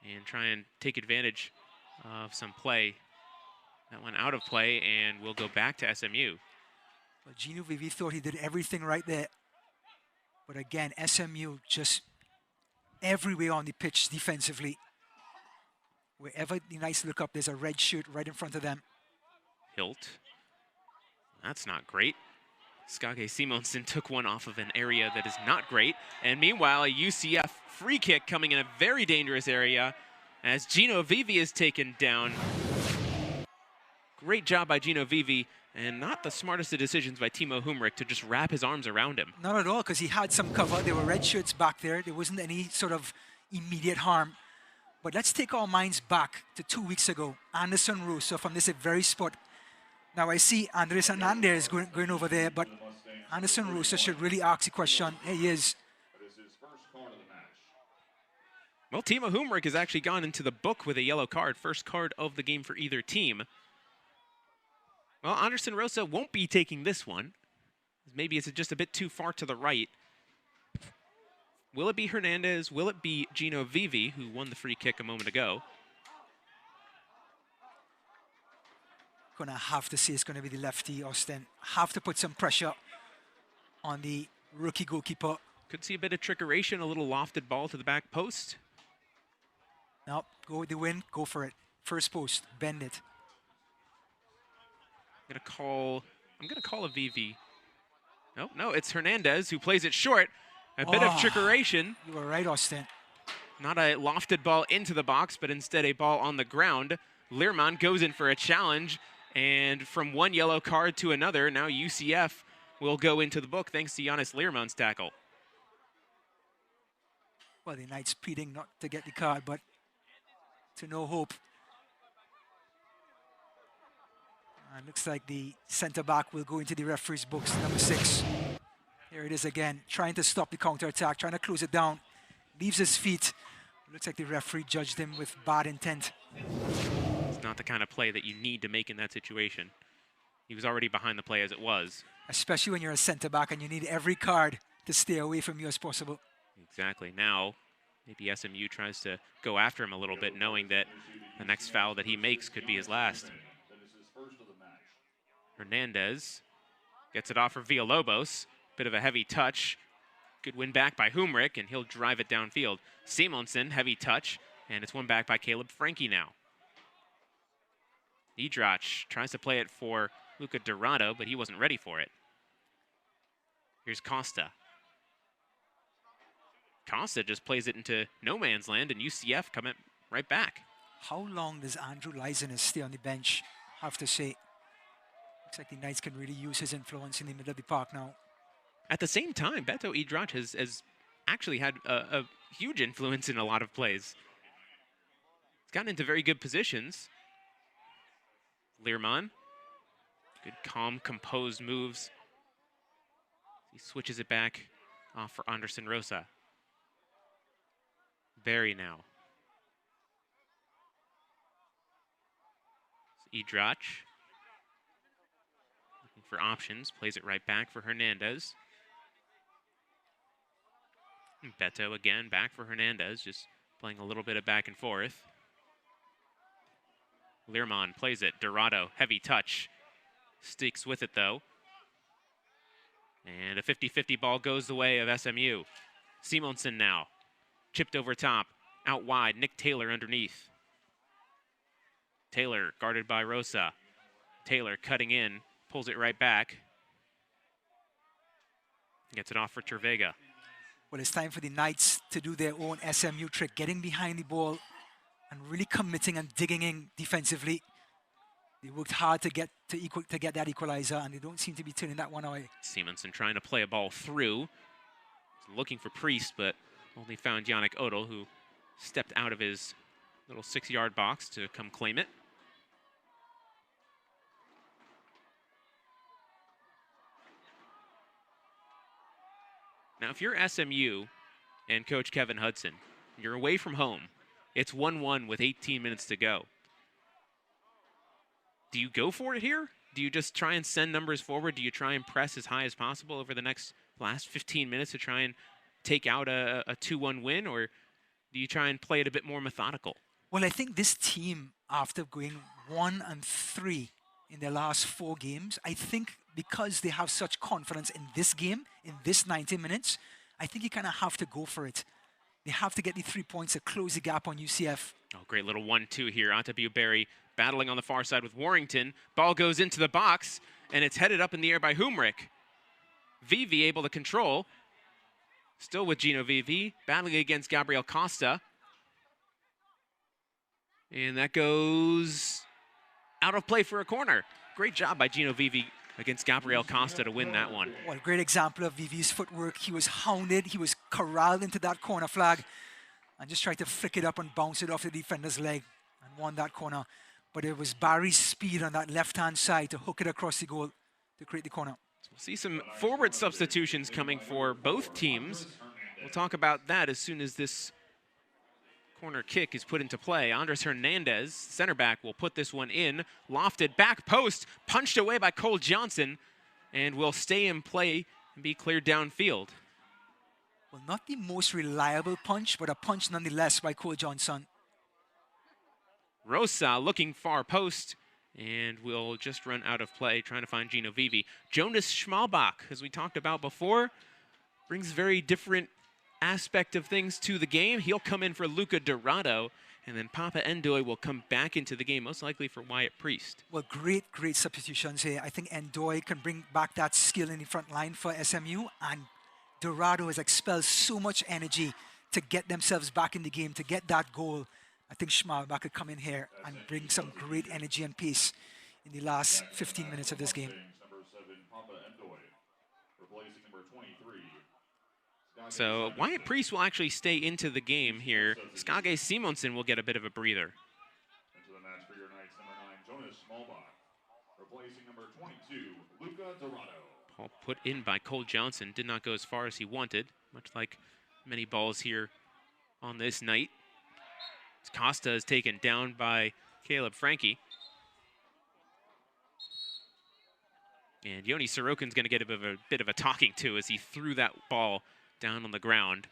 and try and take advantage of some play. That went out of play and will go back to SMU. But Gino Vivi thought he did everything right there. But again, SMU just everywhere on the pitch defensively. Wherever the Knights look up, there's a red shirt right in front of them. Hilt. That's not great. Skage Simonsen took one off of an area that is not great. And meanwhile, a UCF free kick coming in a very dangerous area as Gino Vivi is taken down. Great job by Gino Vivi, and not the smartest of decisions by Timo Humrick to just wrap his arms around him. Not at all, because he had some cover. There were red shirts back there. There wasn't any sort of immediate harm. But let's take our minds back to 2 weeks ago. Anderson Rosa from this very spot. Now I see Andres Hernandez going over there, but Anderson Rosa should really ask the question. Here he is. Well, Timo Humrick has actually gone into the book with a yellow card. First card of the game for either team. Well, Anderson Rosa won't be taking this one. Maybe it's just a bit too far to the right. Will it be Hernandez? Will it be Gino Vivi, who won the free kick a moment ago? Gonna have to say it's gonna be the lefty, Austin. Have to put some pressure on the rookie goalkeeper. Could see a bit of trickeration, a little lofted ball to the back post. Nope, go with the wind, go for it. First post, bend it. I'm gonna call a Vivi. No, it's Hernandez who plays it short. A bit of trickeration. You were right, Austin. Not a lofted ball into the box, but instead a ball on the ground. Learmonth goes in for a challenge, and from one yellow card to another, now UCF will go into the book thanks to Giannis Learmonth's tackle. Well, the Knights pleading not to get the card, but to no hope. Looks like the center-back will go into the referee's books, number 6. Here it is again, trying to stop the counter-attack, trying to close it down. Leaves his feet. Looks like the referee judged him with bad intent. It's not the kind of play that you need to make in that situation. He was already behind the play as it was. Especially when you're a center-back and you need every card to stay away from you as possible. Exactly. Now, maybe SMU tries to go after him a little bit, knowing that the next foul that he makes could be his last. Hernandez gets it off for Villalobos. Bit of a heavy touch. Good win back by Humrick, and he'll drive it downfield. Simonsen, heavy touch, and it's won back by Caleb Frankie now. Idrach tries to play it for Luca Dorado, but he wasn't ready for it. Here's Costa. Costa just plays it into no man's land, and UCF coming right back. How long does Andrew Lysenis stay on the bench? I have to say. Looks like the Knights can really use his influence in the middle of the park now. At the same time, Beto Idrach has actually had a huge influence in a lot of plays. He's gotten into very good positions. Learmonth, good, calm, composed moves. He switches it back off for Anderson Rosa. Barry now. Idrach. Looking for options, plays it right back for Hernandez. And Beto again, back for Hernandez, just playing a little bit of back and forth. Learmonth plays it, Dorado, heavy touch. Sticks with it though. And a 50-50 ball goes the way of SMU. Simonsen now, chipped over top, out wide, Nick Taylor underneath. Taylor guarded by Rosa. Taylor cutting in, pulls it right back. Gets it off for Tervega. Well, it's time for the Knights to do their own SMU trick, getting behind the ball and really committing and digging in defensively. They worked hard to get that equalizer, and they don't seem to be turning that one away. Simonsen trying to play a ball through. Looking for Priest, but only found Yannick Odell, who stepped out of his little 6-yard box to come claim it. Now, if you're SMU and Coach Kevin Hudson, you're away from home. It's 1-1 with 18 minutes to go. Do you go for it here? Do you just try and send numbers forward? Do you try and press as high as possible over the last 15 minutes to try and take out a 2-1 win? Or do you try and play it a bit more methodical? Well, I think this team, after going 1-3 in their last 4 games, I think because they have such confidence in this game, in this 90 minutes, I think you kind of have to go for it. They have to get the 3 points to close the gap on UCF. Oh, great little 1-2 here. Atabiuberry battling on the far side with Warrington. Ball goes into the box, and it's headed up in the air by Humrick. Vivi able to control. Still with Gino Vivi, battling against Gabriel Costa. And that goes out of play for a corner. Great job by Gino Vivi against Gabriel Costa to win that one. Well, great example of Vivi's footwork. He was hounded, he was corralled into that corner flag and just tried to flick it up and bounce it off the defender's leg and won that corner. But it was Barry's speed on that left-hand side to hook it across the goal to create the corner. So we'll see some forward substitutions coming for both teams. We'll talk about that as soon as this corner kick is put into play. Andres Hernandez, center back, will put this one in. Lofted back post, punched away by Cole Johnson, and will stay in play and be cleared downfield. Well, not the most reliable punch, but a punch nonetheless by Cole Johnson. Rosa looking far post, and will just run out of play, trying to find Gino Vivi. Jonas Schmalbach, as we talked about before, brings very different aspect of things to the game. He'll come in for Luca Dorado, and then Papa Endoy will come back into the game, most likely for Wyatt Priest. Well, great substitutions here. I think Endoy can bring back that skill in the front line for SMU, and Dorado has expelled so much energy to get themselves back in the game, to get that goal. I think Schmalbach could come in here and bring some great energy and pace in the last 15 minutes of this game. Number 7, Papa Endoy, replacing number 23. So Wyatt Priest will actually stay into the game here. Skage Simonsen will get a bit of a breather. Into the match for your Knights, number 9, Jonas Schmalbach, replacing number 22, Luca Dorado. Ball put in by Cole Johnson, did not go as far as he wanted, much like many balls here on this night. Costa is taken down by Caleb Frankie. And Yoni Sorokin's going to get a bit of a talking to as he threw that ball down on the ground.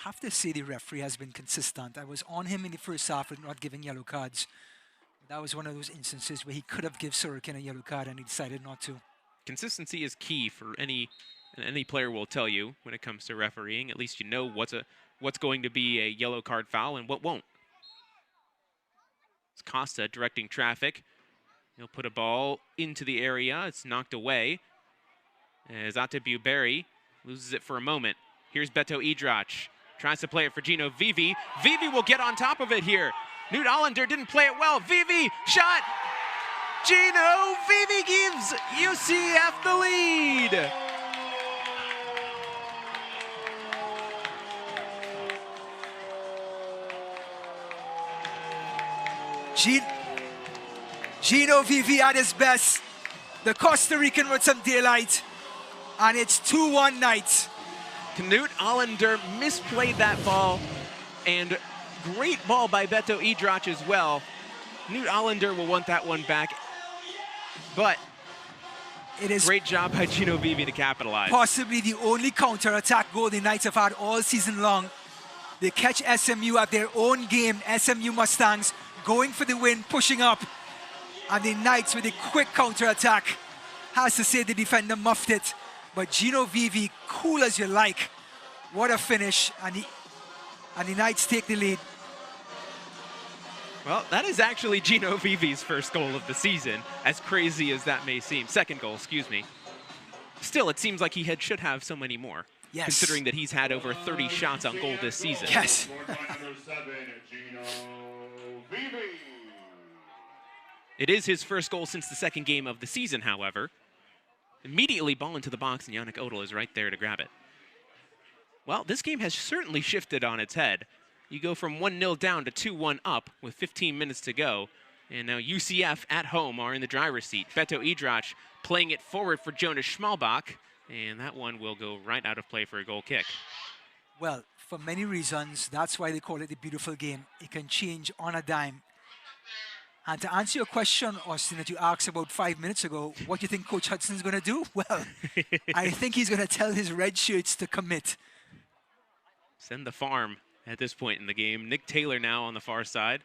Have to say the referee has been consistent. I was on him in the first half with not giving yellow cards. That was one of those instances where he could have given Sorokin a yellow card and he decided not to. Consistency is key for any player will tell you when it comes to refereeing. At least you know what's going to be a yellow card foul and what won't. It's Costa directing traffic. He'll put a ball into the area. It's knocked away. As Atabiuberry loses it for a moment. Here's Beto Idrach. Tries to play it for Gino Vivi. Vivi will get on top of it here. Newt Allender didn't play it well. Vivi, shot! Gino Vivi gives UCF the lead! Gino Vivi at his best. The Costa Rican with some daylight. And it's 2-1 Knights. Knut Allender misplayed that ball, and great ball by Beto Idrach as well. Knut Allender will want that one back, but it is great job by Gino Vivi to capitalize. Possibly the only counter-attack goal the Knights have had all season long. They catch SMU at their own game. SMU Mustangs going for the win, pushing up. And the Knights with a quick counter-attack. Has to say the defender muffed it. But Gino Vivi, cool as you like. What a finish. And the Knights take the lead. Well, that is actually Gino Vivi's first goal of the season, as crazy as that may seem. Second goal, excuse me. Still, it seems like he should have so many more. Yes. Considering that he's had over 30 shots on goal this season. Yes. It is his first goal since the second game of the season, however. Immediately ball into the box, and Yannick Odell is right there to grab it. Well, this game has certainly shifted on its head. You go from 1-0 down to 2-1 up with 15 minutes to go. And now UCF at home are in the driver's seat. Beto Idrach playing it forward for Jonas Schmalbach. And that one will go right out of play for a goal kick. Well, for many reasons, that's why they call it the beautiful game. It can change on a dime. And to answer your question, Austin, that you asked about 5 minutes ago, what do you think Coach Hudson's going to do? Well, I think he's going to tell his red shirts to commit. Send the farm at this point in the game. Nick Taylor now on the far side.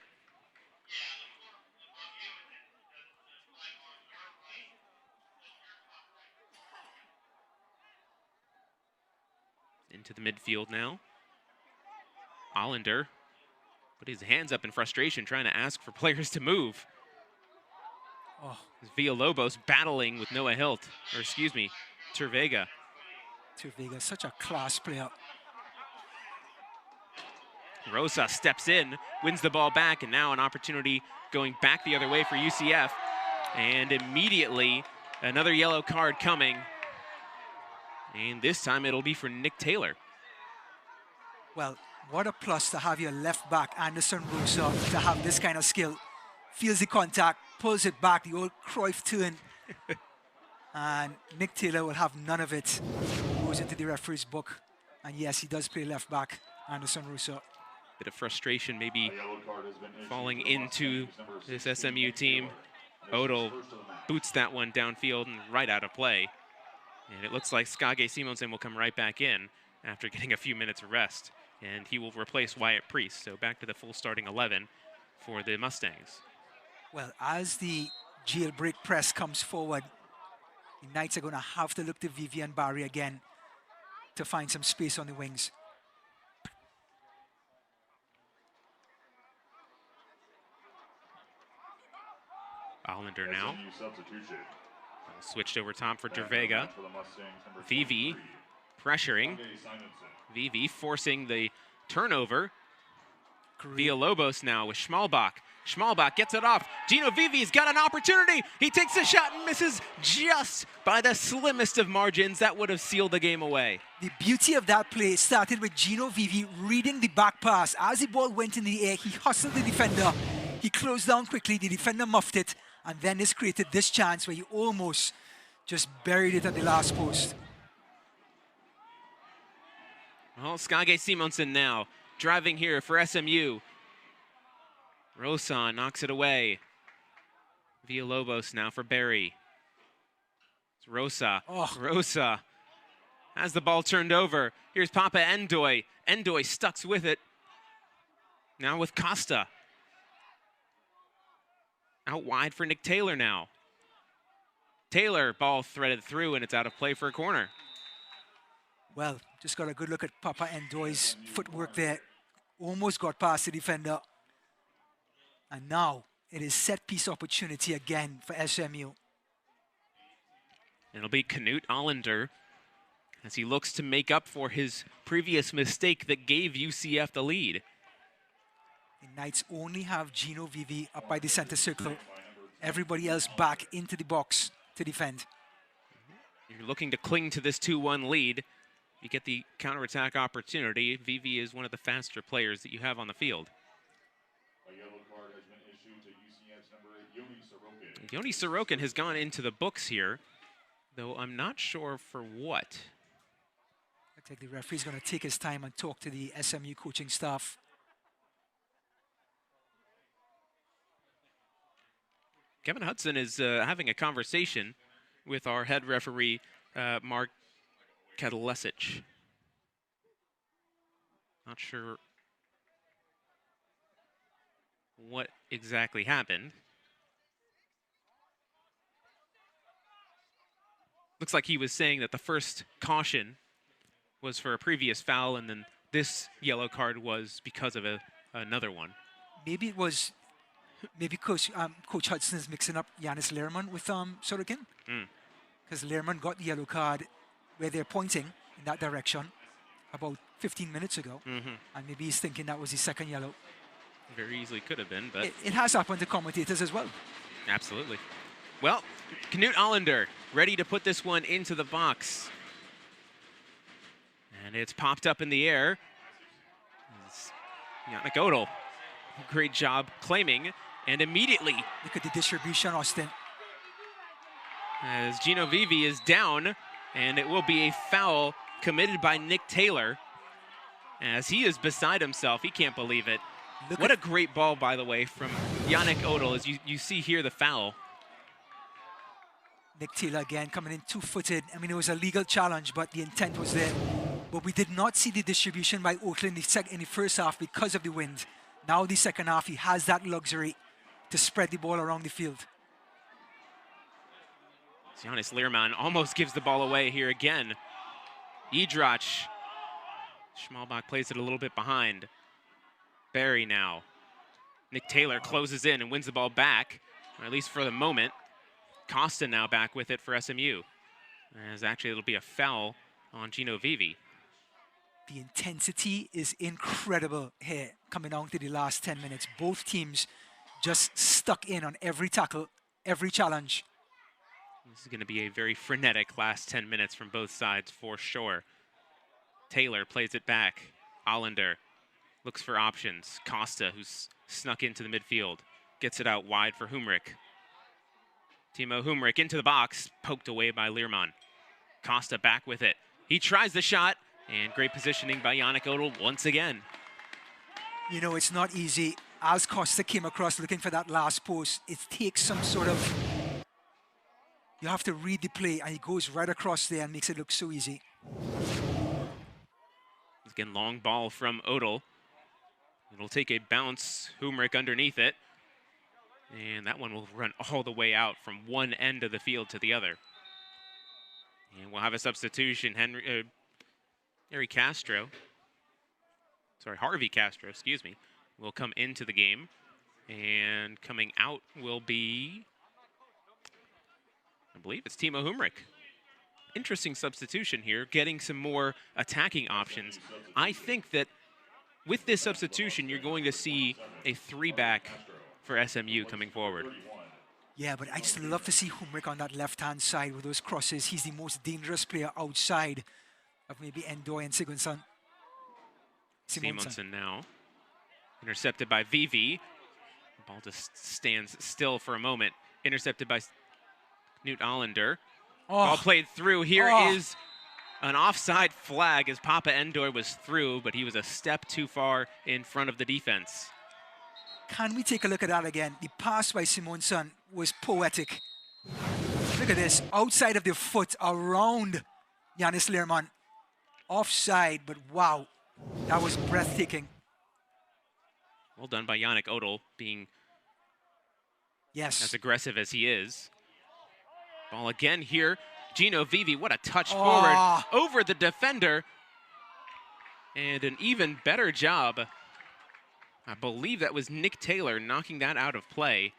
Into the midfield now. Allender put his hands up in frustration, trying to ask for players to move. Oh, Villalobos battling with Noah Hilt, or excuse me, Tervega. Tervega, such a class player. Rosa steps in, wins the ball back, and now an opportunity going back the other way for UCF. And immediately, another yellow card coming. And this time it'll be for Nick Taylor. Well, what a plus to have your left back, Anderson Rosa, to have this kind of skill. Feels the contact, pulls it back, the old Cruyff turn. And Nick Taylor will have none of it. Goes into the referee's book. And yes, he does play left back, Anderson Rosa. Bit of frustration maybe falling into this SMU team. Odell boots that one downfield and right out of play. And it looks like Skage Simonsen will come right back in after getting a few minutes of rest. And he will replace Wyatt Priest. So back to the full starting 11 for the Mustangs. Well, as the jailbreak press comes forward, the Knights are going to have to look to Vivian Barry again to find some space on the wings. Allender now. Switched over top for Tervega. VV pressuring. VV forcing the turnover. Villalobos now with Schmalbach. Schmalbach gets it off. Gino Vivi's got an opportunity. He takes a shot and misses just by the slimmest of margins. That would have sealed the game away. The beauty of that play started with Gino Vivi reading the back pass. As the ball went in the air, he hustled the defender. He closed down quickly. The defender muffed it. And then this created this chance where he almost just buried it at the last post. Well, Skage Simonsen now driving here for SMU. Rosa knocks it away. Villalobos now for Barry. It's Rosa. Oh. Rosa has the ball turned over. Here's Papa Endoy. Endoy stucks with it. Now with Costa. Out wide for Nick Taylor now. Taylor, ball threaded through, and it's out of play for a corner. Well, just got a good look at Papa Endoy's footwork there. Almost got past the defender. And now it is set-piece opportunity again for SMU. It'll be Knut Allender as he looks to make up for his previous mistake that gave UCF the lead. The Knights only have Gino Vivi up by the center circle. Everybody else back into the box to defend. You're looking to cling to this 2-1 lead. You get the counterattack opportunity. Vivi is one of the faster players that you have on the field. A yellow card has been issued to UCF's number 8, Yoni Sorokin. Yoni Sorokin has gone into the books here, though I'm not sure for what. Looks like the referee's going to take his time and talk to the SMU coaching staff. Kevin Hudson is having a conversation with our head referee, Mark Kedlesic. Not sure what exactly happened. Looks like he was saying that the first caution was for a previous foul, and then this yellow card was because of another one. Maybe it was... Maybe Coach Hudson is mixing up Yanis Lehrman with Sorokin. Because Lehrman got the yellow card where they're pointing in that direction about 15 minutes ago. And maybe he's thinking that was his second yellow. Very easily could have been, but... It has happened to commentators as well. Absolutely. Well, Knut Allender ready to put this one into the box. And it's popped up in the air. It's Yannick Odell. Great job claiming. And immediately, look at the distribution, Austin. As Gino Vivi is down, and it will be a foul committed by Nick Taylor. As he is beside himself, he can't believe it. What a great ball, by the way, from Yannick Odell, as you see here the foul. Nick Taylor again coming in two-footed. I mean, it was a legal challenge, but the intent was there. But we did not see the distribution by Oakland in the first half because of the wind. Now the second half, he has that luxury to spread the ball around the field. Giannis Lehrman almost gives the ball away here again. Idrach Schmalbach plays it a little bit behind. Barry now. Nick Taylor closes in and wins the ball back, or at least for the moment. Costa now back with it for SMU. As actually it'll be a foul on Gino Vivi. The intensity is incredible here coming down to the last 10 minutes. Both teams just stuck in on every tackle, every challenge. This is going to be a very frenetic last 10 minutes from both sides for sure. Taylor plays it back. Allender looks for options. Costa, who's snuck into the midfield, gets it out wide for Humrick. Timo Humrick into the box, poked away by Learmonth. Costa back with it. He tries the shot, and great positioning by Yannick Odell once again. You know, it's not easy. As Costa came across looking for that last post, it takes some sort of... You have to read the play, and he goes right across there and makes it look so easy. Again, long ball from Odell. It'll take a bounce. Humrick underneath it. And that one will run all the way out from one end of the field to the other. And we'll have a substitution. Harvey Castro, excuse me, will come into the game. And coming out will be, I believe it's Timo Humrick. Interesting substitution here, getting some more attacking options. I think that with this substitution, you're going to see a 3-back for SMU coming forward. Yeah, but I just love to see Humrick on that left-hand side with those crosses. He's the most dangerous player outside of maybe Endoy and Simonson. Simonson now. Intercepted by Vivi. The ball just stands still for a moment. Intercepted by Knut Allender. Ball played through. Here is an offside flag as Papa Endoy was through, but he was a step too far in front of the defense. Can we take a look at that again? The pass by Simonson was poetic. Look at this. Outside of the foot, around Yannis Learmonth. Offside, but wow. That was breathtaking. Well done by Yannick Odell, being as aggressive as he is. Ball again here. Gino Vivi, what a touch forward over the defender. And an even better job. I believe that was Nick Taylor knocking that out of play.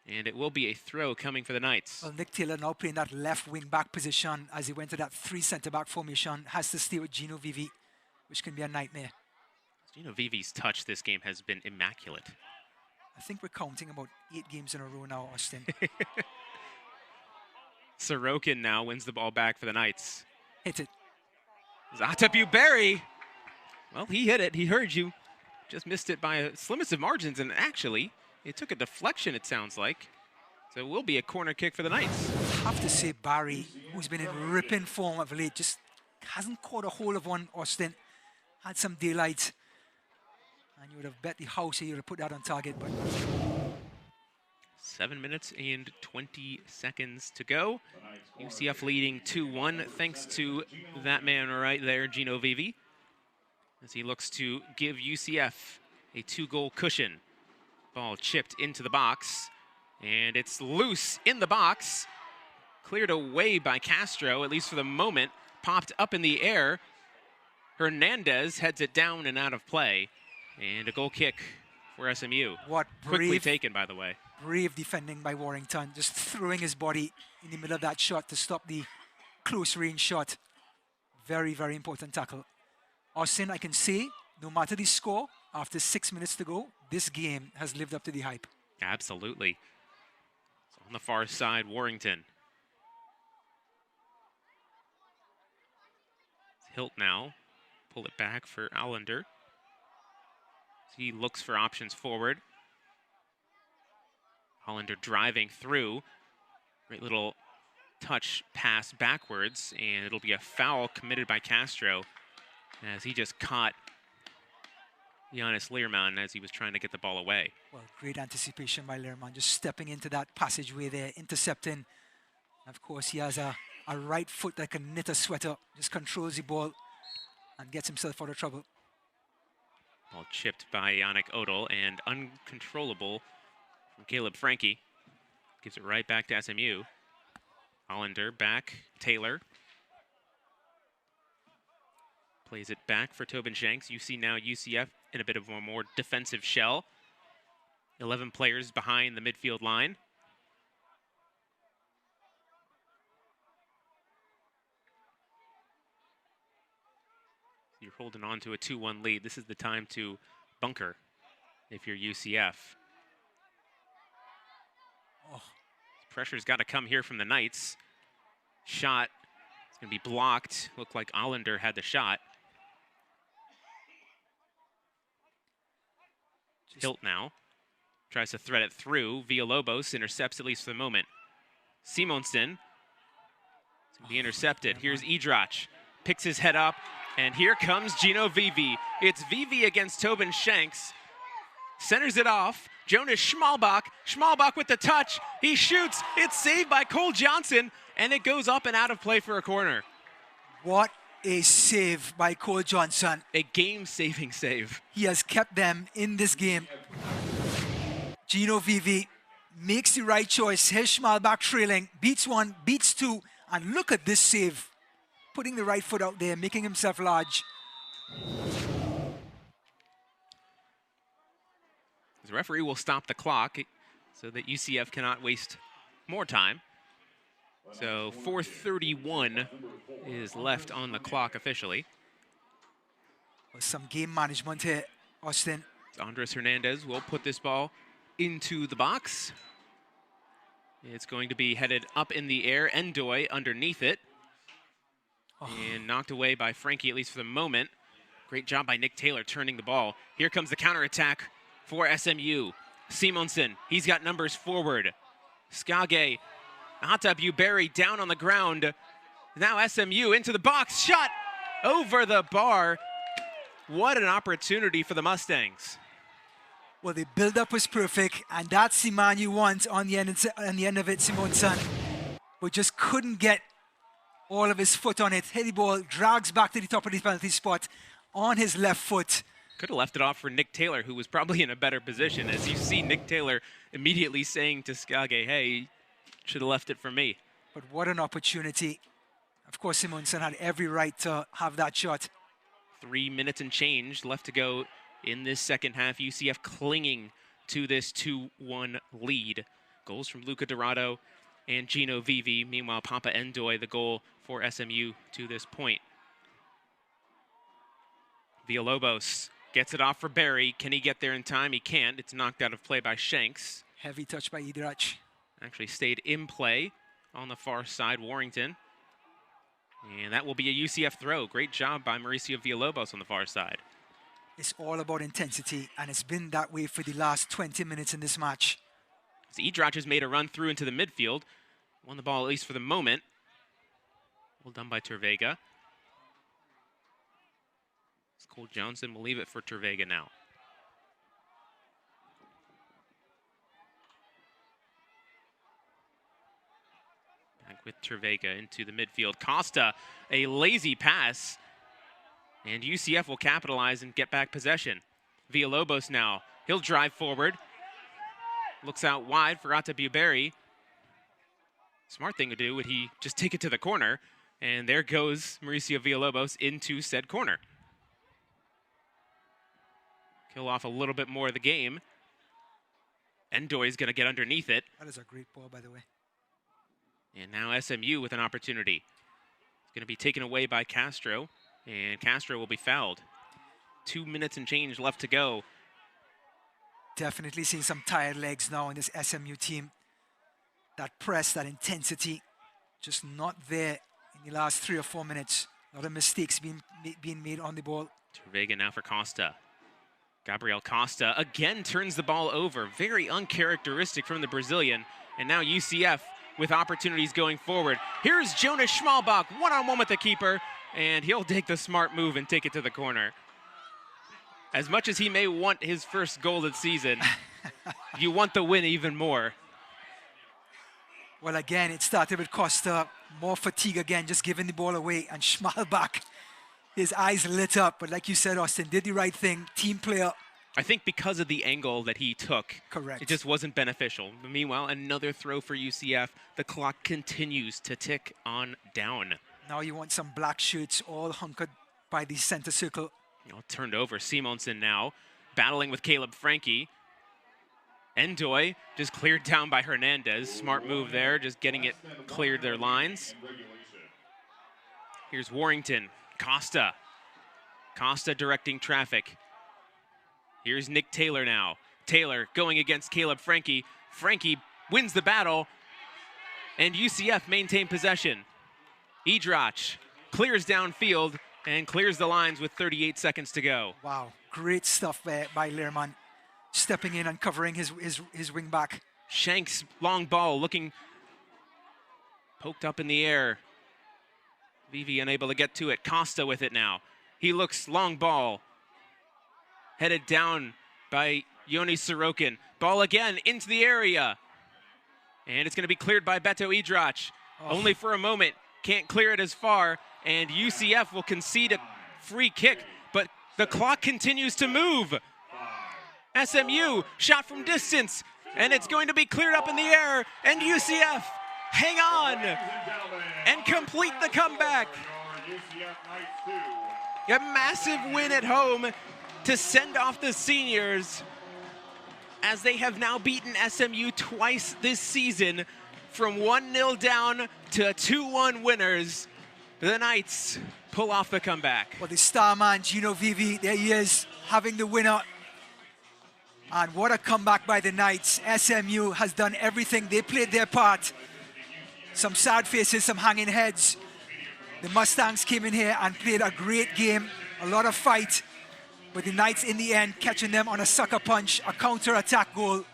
And it will be a throw coming for the Knights. Well, Nick Taylor now playing that left wing back position as he went to that 3 center-back formation. Has to stay with Gino Vivi, which can be a nightmare. Gino Vivi's touch this game has been immaculate. I think we're counting about 8 games in a row now, Austin. Sorokin now wins the ball back for the Knights. Hit it. Zatabu Berry. Well, he hit it. He heard you. Just missed it by a slimmest of margins, and actually, it took a deflection, it sounds like. So it will be a corner kick for the Knights. I have to say Barry, who's been in ripping form of late, just hasn't caught a hold of one, Austin. Had some daylight. And you would have bet the house you would have put that on target, but... 7 minutes and 20 seconds to go. UCF leading 2-1 thanks to that man right there, Gino Vivi, as he looks to give UCF a 2-goal cushion. Ball chipped into the box, and it's loose in the box. Cleared away by Castro, at least for the moment. Popped up in the air. Hernandez heads it down and out of play. And a goal kick for SMU. What quickly taken, by the way. Brave defending by Warrington, just throwing his body in the middle of that shot to stop the close range shot. Very, very important tackle. Austin, I can say, no matter the score, after 6 minutes to go, this game has lived up to the hype. Absolutely. So on the far side, Warrington. Hilt now. Pull it back for Allender. He looks for options forward. Allender driving through. Great little touch pass backwards, and it'll be a foul committed by Castro as he just caught Yannis Learmonth as he was trying to get the ball away. Well, great anticipation by Learmonth, just stepping into that passageway there, intercepting. Of course, he has a right foot that can knit a sweater, just controls the ball and gets himself out of trouble. Ball chipped by Yannick Odell and uncontrollable from Caleb Frankie. Gives it right back to SMU. Allender back, Taylor. Plays it back for Tobin Shanks. You see now UCF in a bit of a more defensive shell. 11 players behind the midfield line. You're holding on to a 2-1 lead. This is the time to bunker if you're UCF. Oh. Pressure's got to come here from the Knights. Shot, it's going to be blocked. Looked like Allender had the shot. Hilt now. Tries to thread it through. Villalobos intercepts, at least for the moment. Simonsen. It's going to be intercepted. Here's Idrach. Picks his head up. And here comes Gino Vivi. It's Vivi against Tobin Shanks. Centers it off. Jonas Schmalbach. Schmalbach with the touch. He shoots. It's saved by Cole Johnson. And it goes up and out of play for a corner. What a save by Cole Johnson. A game-saving save. He has kept them in this game. Gino Vivi makes the right choice. Here's Schmalbach trailing. Beats one, beats two. And look at this save. Putting the right foot out there, making himself large. The referee will stop the clock so that UCF cannot waste more time. So 4:31 is left on the clock officially. Some game management here, Austin. Andres Hernandez will put this ball into the box. It's going to be headed up in the air. Endoy underneath it. And knocked away by Frankie, at least for the moment. Great job by Nick Taylor turning the ball. Here comes the counterattack for SMU. Simonsen, he's got numbers forward. Skage, Atabuberi down on the ground. Now SMU into the box. Shot over the bar. What an opportunity for the Mustangs. Well, the build-up was perfect, and that's the man you want on the end of it, Simonsen. But just couldn't get all of his foot on it. Hit the ball, drags back to the top of the penalty spot on his left foot. Could have left it off for Nick Taylor, who was probably in a better position. As you see Nick Taylor immediately saying to Skage, hey, should have left it for me. But what an opportunity. Of course, Simonsen had every right to have that shot. 3 minutes and change left to go in this second half. UCF clinging to this 2-1 lead. Goals from Luca Dorado and Gino Vivi. Meanwhile, Papa Endoy, the goal for SMU to this point. Villalobos gets it off for Barry. Can he get there in time? He can't. It's knocked out of play by Shanks. Heavy touch by Idrach. Actually stayed in play on the far side, Warrington. And that will be a UCF throw. Great job by Mauricio Villalobos on the far side. It's all about intensity, and it's been that way for the last 20 minutes in this match. So Idrach has made a run through into the midfield. Won the ball, at least for the moment. Well done by Tervega. Cole Johnson will leave it for Tervega now. Back with Tervega into the midfield. Costa, a lazy pass. And UCF will capitalize and get back possession. Villalobos now. He'll drive forward. Looks out wide for Atabuberi. Smart thing to do would he just take it to the corner. And there goes Mauricio Villalobos into said corner. Kill off a little bit more of the game. Endoy is going to get underneath it. That is a great ball, by the way. And now SMU with an opportunity. It's going to be taken away by Castro. And Castro will be fouled. 2 minutes and change left to go. Definitely seeing some tired legs now in this SMU team. That press, that intensity, just not there in the last 3 or 4 minutes. A lot of mistakes being made on the ball. Tervega now for Costa. Gabriel Costa again turns the ball over. Very uncharacteristic from the Brazilian. And now UCF with opportunities going forward. Here's Jonas Schmalbach, one-on-one with the keeper. And he'll take the smart move and take it to the corner. As much as he may want his first goal of the season, you want the win even more. Well, again, it started with Costa. More fatigue again, just giving the ball away. And Schmalbach, his eyes lit up. But like you said, Austin, did the right thing. Team player. I think because of the angle that he took, correct, it just wasn't beneficial. But meanwhile, another throw for UCF. The clock continues to tick on down. Now you want some black shirts all hunkered by the center circle. Turned over. Simonsen now battling with Caleb Frankie. Endoy just cleared down by Hernandez. Smart move there, just getting it cleared their lines. Here's Warrington. Costa. Costa directing traffic. Here's Nick Taylor now. Taylor going against Caleb Frankie. Frankie wins the battle, and UCF maintain possession. Edrach clears downfield and clears the lines with 38 seconds to go. Wow, great stuff by Lehrman, stepping in and covering his wing back. Shanks, long ball, looking poked up in the air. Vivi unable to get to it. Costa with it now. He looks, long ball, headed down by Yoni Sorokin. Ball again into the area. And it's going to be cleared by Beto Edrach. Only for a moment. Can't clear it as far. And UCF will concede a free kick. But the clock continues to move. SMU shot from distance. And it's going to be cleared up in the air. And UCF hang on and complete the comeback. A massive win at home to send off the seniors, as they have now beaten SMU twice this season, from 1-0 down to 2-1 winners. The Knights pull off the comeback. Well, the star man, Gino Vivi, there he is, having the winner. And what a comeback by the Knights. SMU has done everything. They played their part. Some sad faces, some hanging heads. The Mustangs came in here and played a great game, a lot of fight. But the Knights in the end catching them on a sucker punch, a counter-attack goal.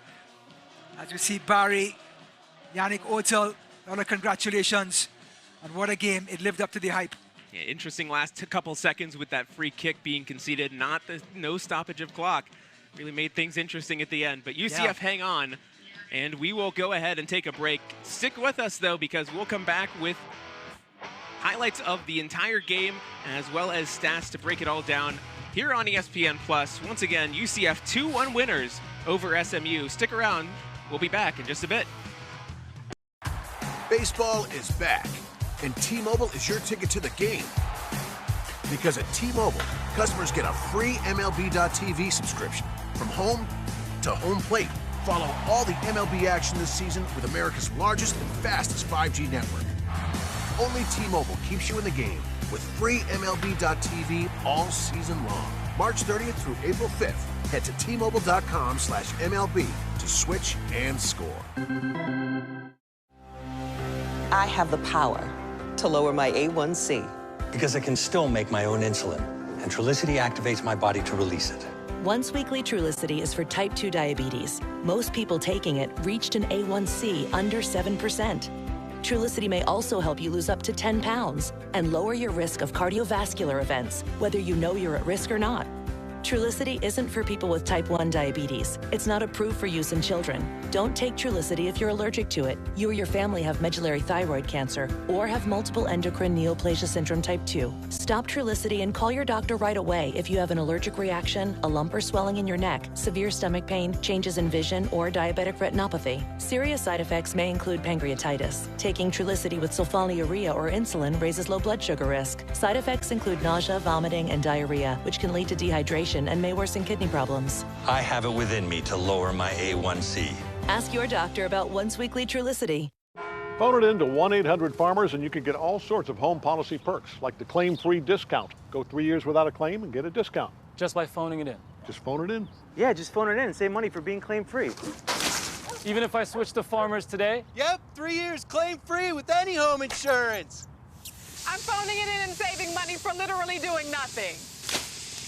As you see Barry, Yannick Otel, a lot of congratulations. And what a game, it lived up to the hype. Yeah, interesting last couple seconds with that free kick being conceded, no stoppage of clock. Really made things interesting at the end. But UCF hang on, and we will go ahead and take a break. Stick with us though, because we'll come back with highlights of the entire game as well as stats to break it all down here on ESPN+. Once again, UCF 2-1 winners over SMU. Stick around. We'll be back in just a bit. Baseball is back, and T-Mobile is your ticket to the game. Because at T-Mobile, customers get a free MLB.tv subscription. From home to home plate, follow all the MLB action this season with America's largest and fastest 5G network. Only T-Mobile keeps you in the game with free MLB.tv all season long. March 30th through April 5th. Head to T-Mobile.com/MLB to switch and score. I have the power to lower my A1C. Because I can still make my own insulin, and Trulicity activates my body to release it. Once weekly Trulicity is for type 2 diabetes. Most people taking it reached an A1C under 7%. Trulicity may also help you lose up to 10 pounds and lower your risk of cardiovascular events, whether you know you're at risk or not. Trulicity isn't for people with type 1 diabetes. It's not approved for use in children. Don't take Trulicity if you're allergic to it, you or your family have medullary thyroid cancer, or have multiple endocrine neoplasia syndrome type 2. Stop Trulicity and call your doctor right away if you have an allergic reaction, a lump or swelling in your neck, severe stomach pain, changes in vision, or diabetic retinopathy. Serious side effects may include pancreatitis. Taking Trulicity with sulfonylurea or insulin raises low blood sugar risk. Side effects include nausea, vomiting, and diarrhea, which can lead to dehydration and may worsen kidney problems. I have it within me to lower my A1C. Ask your doctor about once weekly Trulicity. Phone it in to 1-800-FARMERS and you can get all sorts of home policy perks, like the claim-free discount. Go 3 years without a claim and get a discount. Just by phoning it in? Just phone it in. Yeah, just phone it in and save money for being claim-free. Even if I switch to Farmers today? Yep, 3 years claim-free with any home insurance. I'm phoning it in and saving money for literally doing nothing.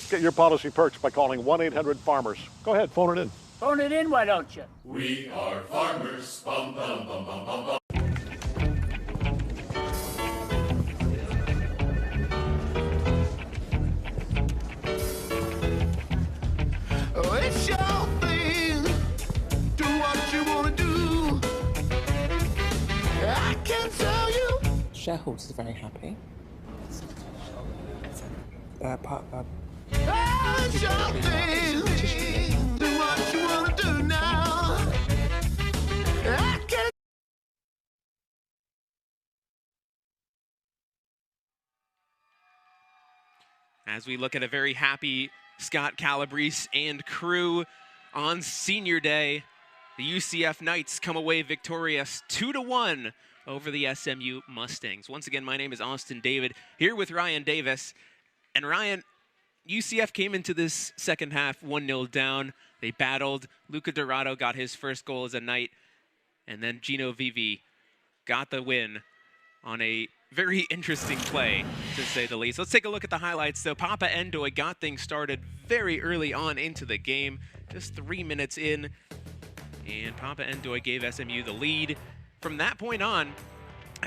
Get your policy perks by calling 1-800-FARMERS. Go ahead, phone it in. Phone it in, why don't you? We are farmers. Bum, bum, bum, bum, bum, bum. Oh, it's your thing. Do what you want to do. I can tell you. Shareholders are very happy. It's your thing. Do what you want to do now. I can. as we look at a very happy Scott Calabrese and crew on senior day. The UCF Knights come away victorious 2-1 over the SMU Mustangs. Once again, my name is Austin David, here with Ryan Davis. And Ryan, UCF came into this second half 1-0 down. They battled. Luca Dorado got his first goal as a Knight. And then Gino Vivi got the win on a very interesting play, to say the least. Let's take a look at the highlights, though. Papa Endoy got things started very early on into the game, just 3 minutes in. And Papa Endoy gave SMU the lead. From that point on,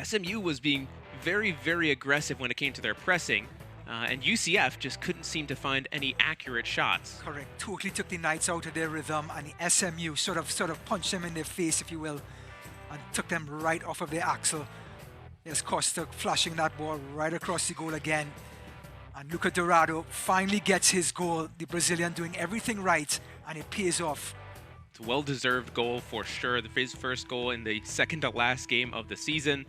SMU was being very, very aggressive when it came to their pressing. And UCF just couldn't seem to find any accurate shots. Correct. Totally took the Knights out of their rhythm, and the SMU sort of punched them in their face, if you will, and took them right off of their axle. There's Costa flashing that ball right across the goal again. And Luca Dorado finally gets his goal. The Brazilian doing everything right, and it pays off. It's a well-deserved goal for sure. His first goal in the second to last game of the season.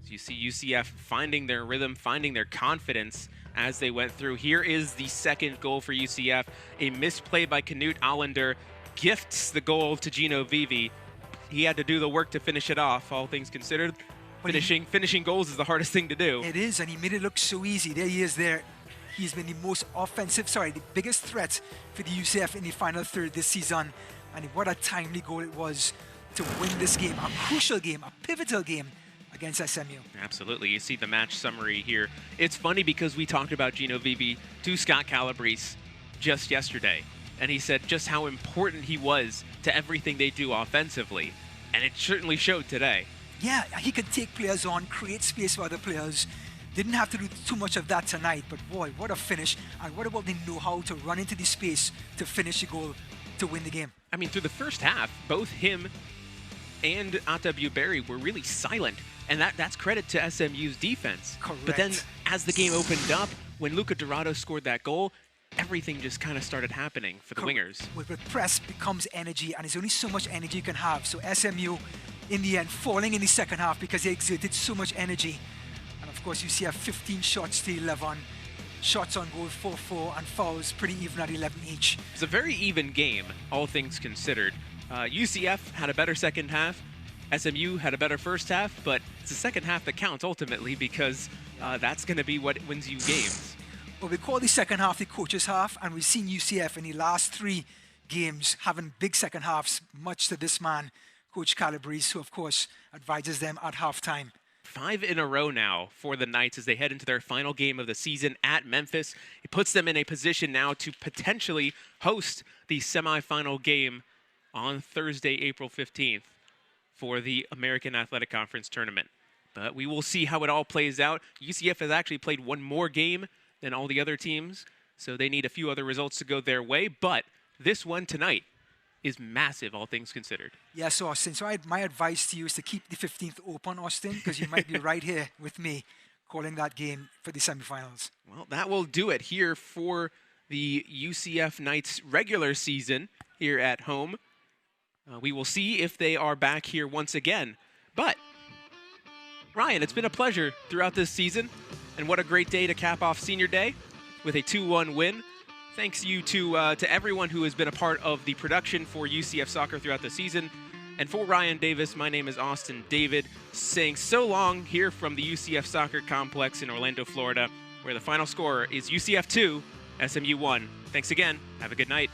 So you see UCF finding their rhythm, finding their confidence as they went through. Here is the second goal for UCF. A misplay by Knut Allender gifts the goal to Gino Vivi. He had to do the work to finish it off, all things considered. Finishing goals is the hardest thing to do. It is, and he made it look so easy. There he is there. He's been the biggest threat for the UCF in the final third this season. And what a timely goal it was to win this game, a crucial game, a pivotal game against SMU. Absolutely. You see the match summary here. It's funny because we talked about Gino Vivi to Scott Calabrese just yesterday, and he said just how important he was to everything they do offensively, and it certainly showed today. Yeah, he could take players on, create space for other players. Didn't have to do too much of that tonight, but boy, what a finish. And what about the know-how to run into the space to finish the goal to win the game? I mean, through the first half, both him and Atabu Berry were really silent, and that's credit to SMU's defense. Correct. But then as the game opened up, when Luca Dorado scored that goal, everything just kind of started happening for the wingers. With press becomes energy, and there's only so much energy you can have. So SMU, in the end, falling in the second half because they exerted so much energy. And of course, you see 15 shots to 11. Shots on goal 4-4, and fouls pretty even at 11 each. It's a very even game, all things considered. UCF had a better second half. SMU had a better first half, but it's the second half that counts ultimately because that's going to be what wins you games. Well, we call the second half the coach's half, and we've seen UCF in the last 3 games having big second halves, much to this man, Coach Calabrese, who of course advises them at halftime. 5 in a row now for the Knights as they head into their final game of the season at Memphis. It puts them in a position now to potentially host the semifinal game on Thursday, April 15th for the American Athletic Conference tournament. But we will see how it all plays out. UCF has actually played one more game than all the other teams, so they need a few other results to go their way. But this one tonight is massive, all things considered. Yes, Austin. So my advice to you is to keep the 15th open, Austin, because you might be right here with me calling that game for the semifinals. Well, that will do it here for the UCF Knights regular season here at home. We will see if they are back here once again. But, Ryan, it's been a pleasure throughout this season, and what a great day to cap off senior day with a 2-1 win. Thanks you to everyone who has been a part of the production for UCF Soccer throughout the season. And for Ryan Davis, my name is Austin David, saying so long here from the UCF Soccer Complex in Orlando, Florida, where the final score is UCF 2, SMU 1. Thanks again. Have a good night.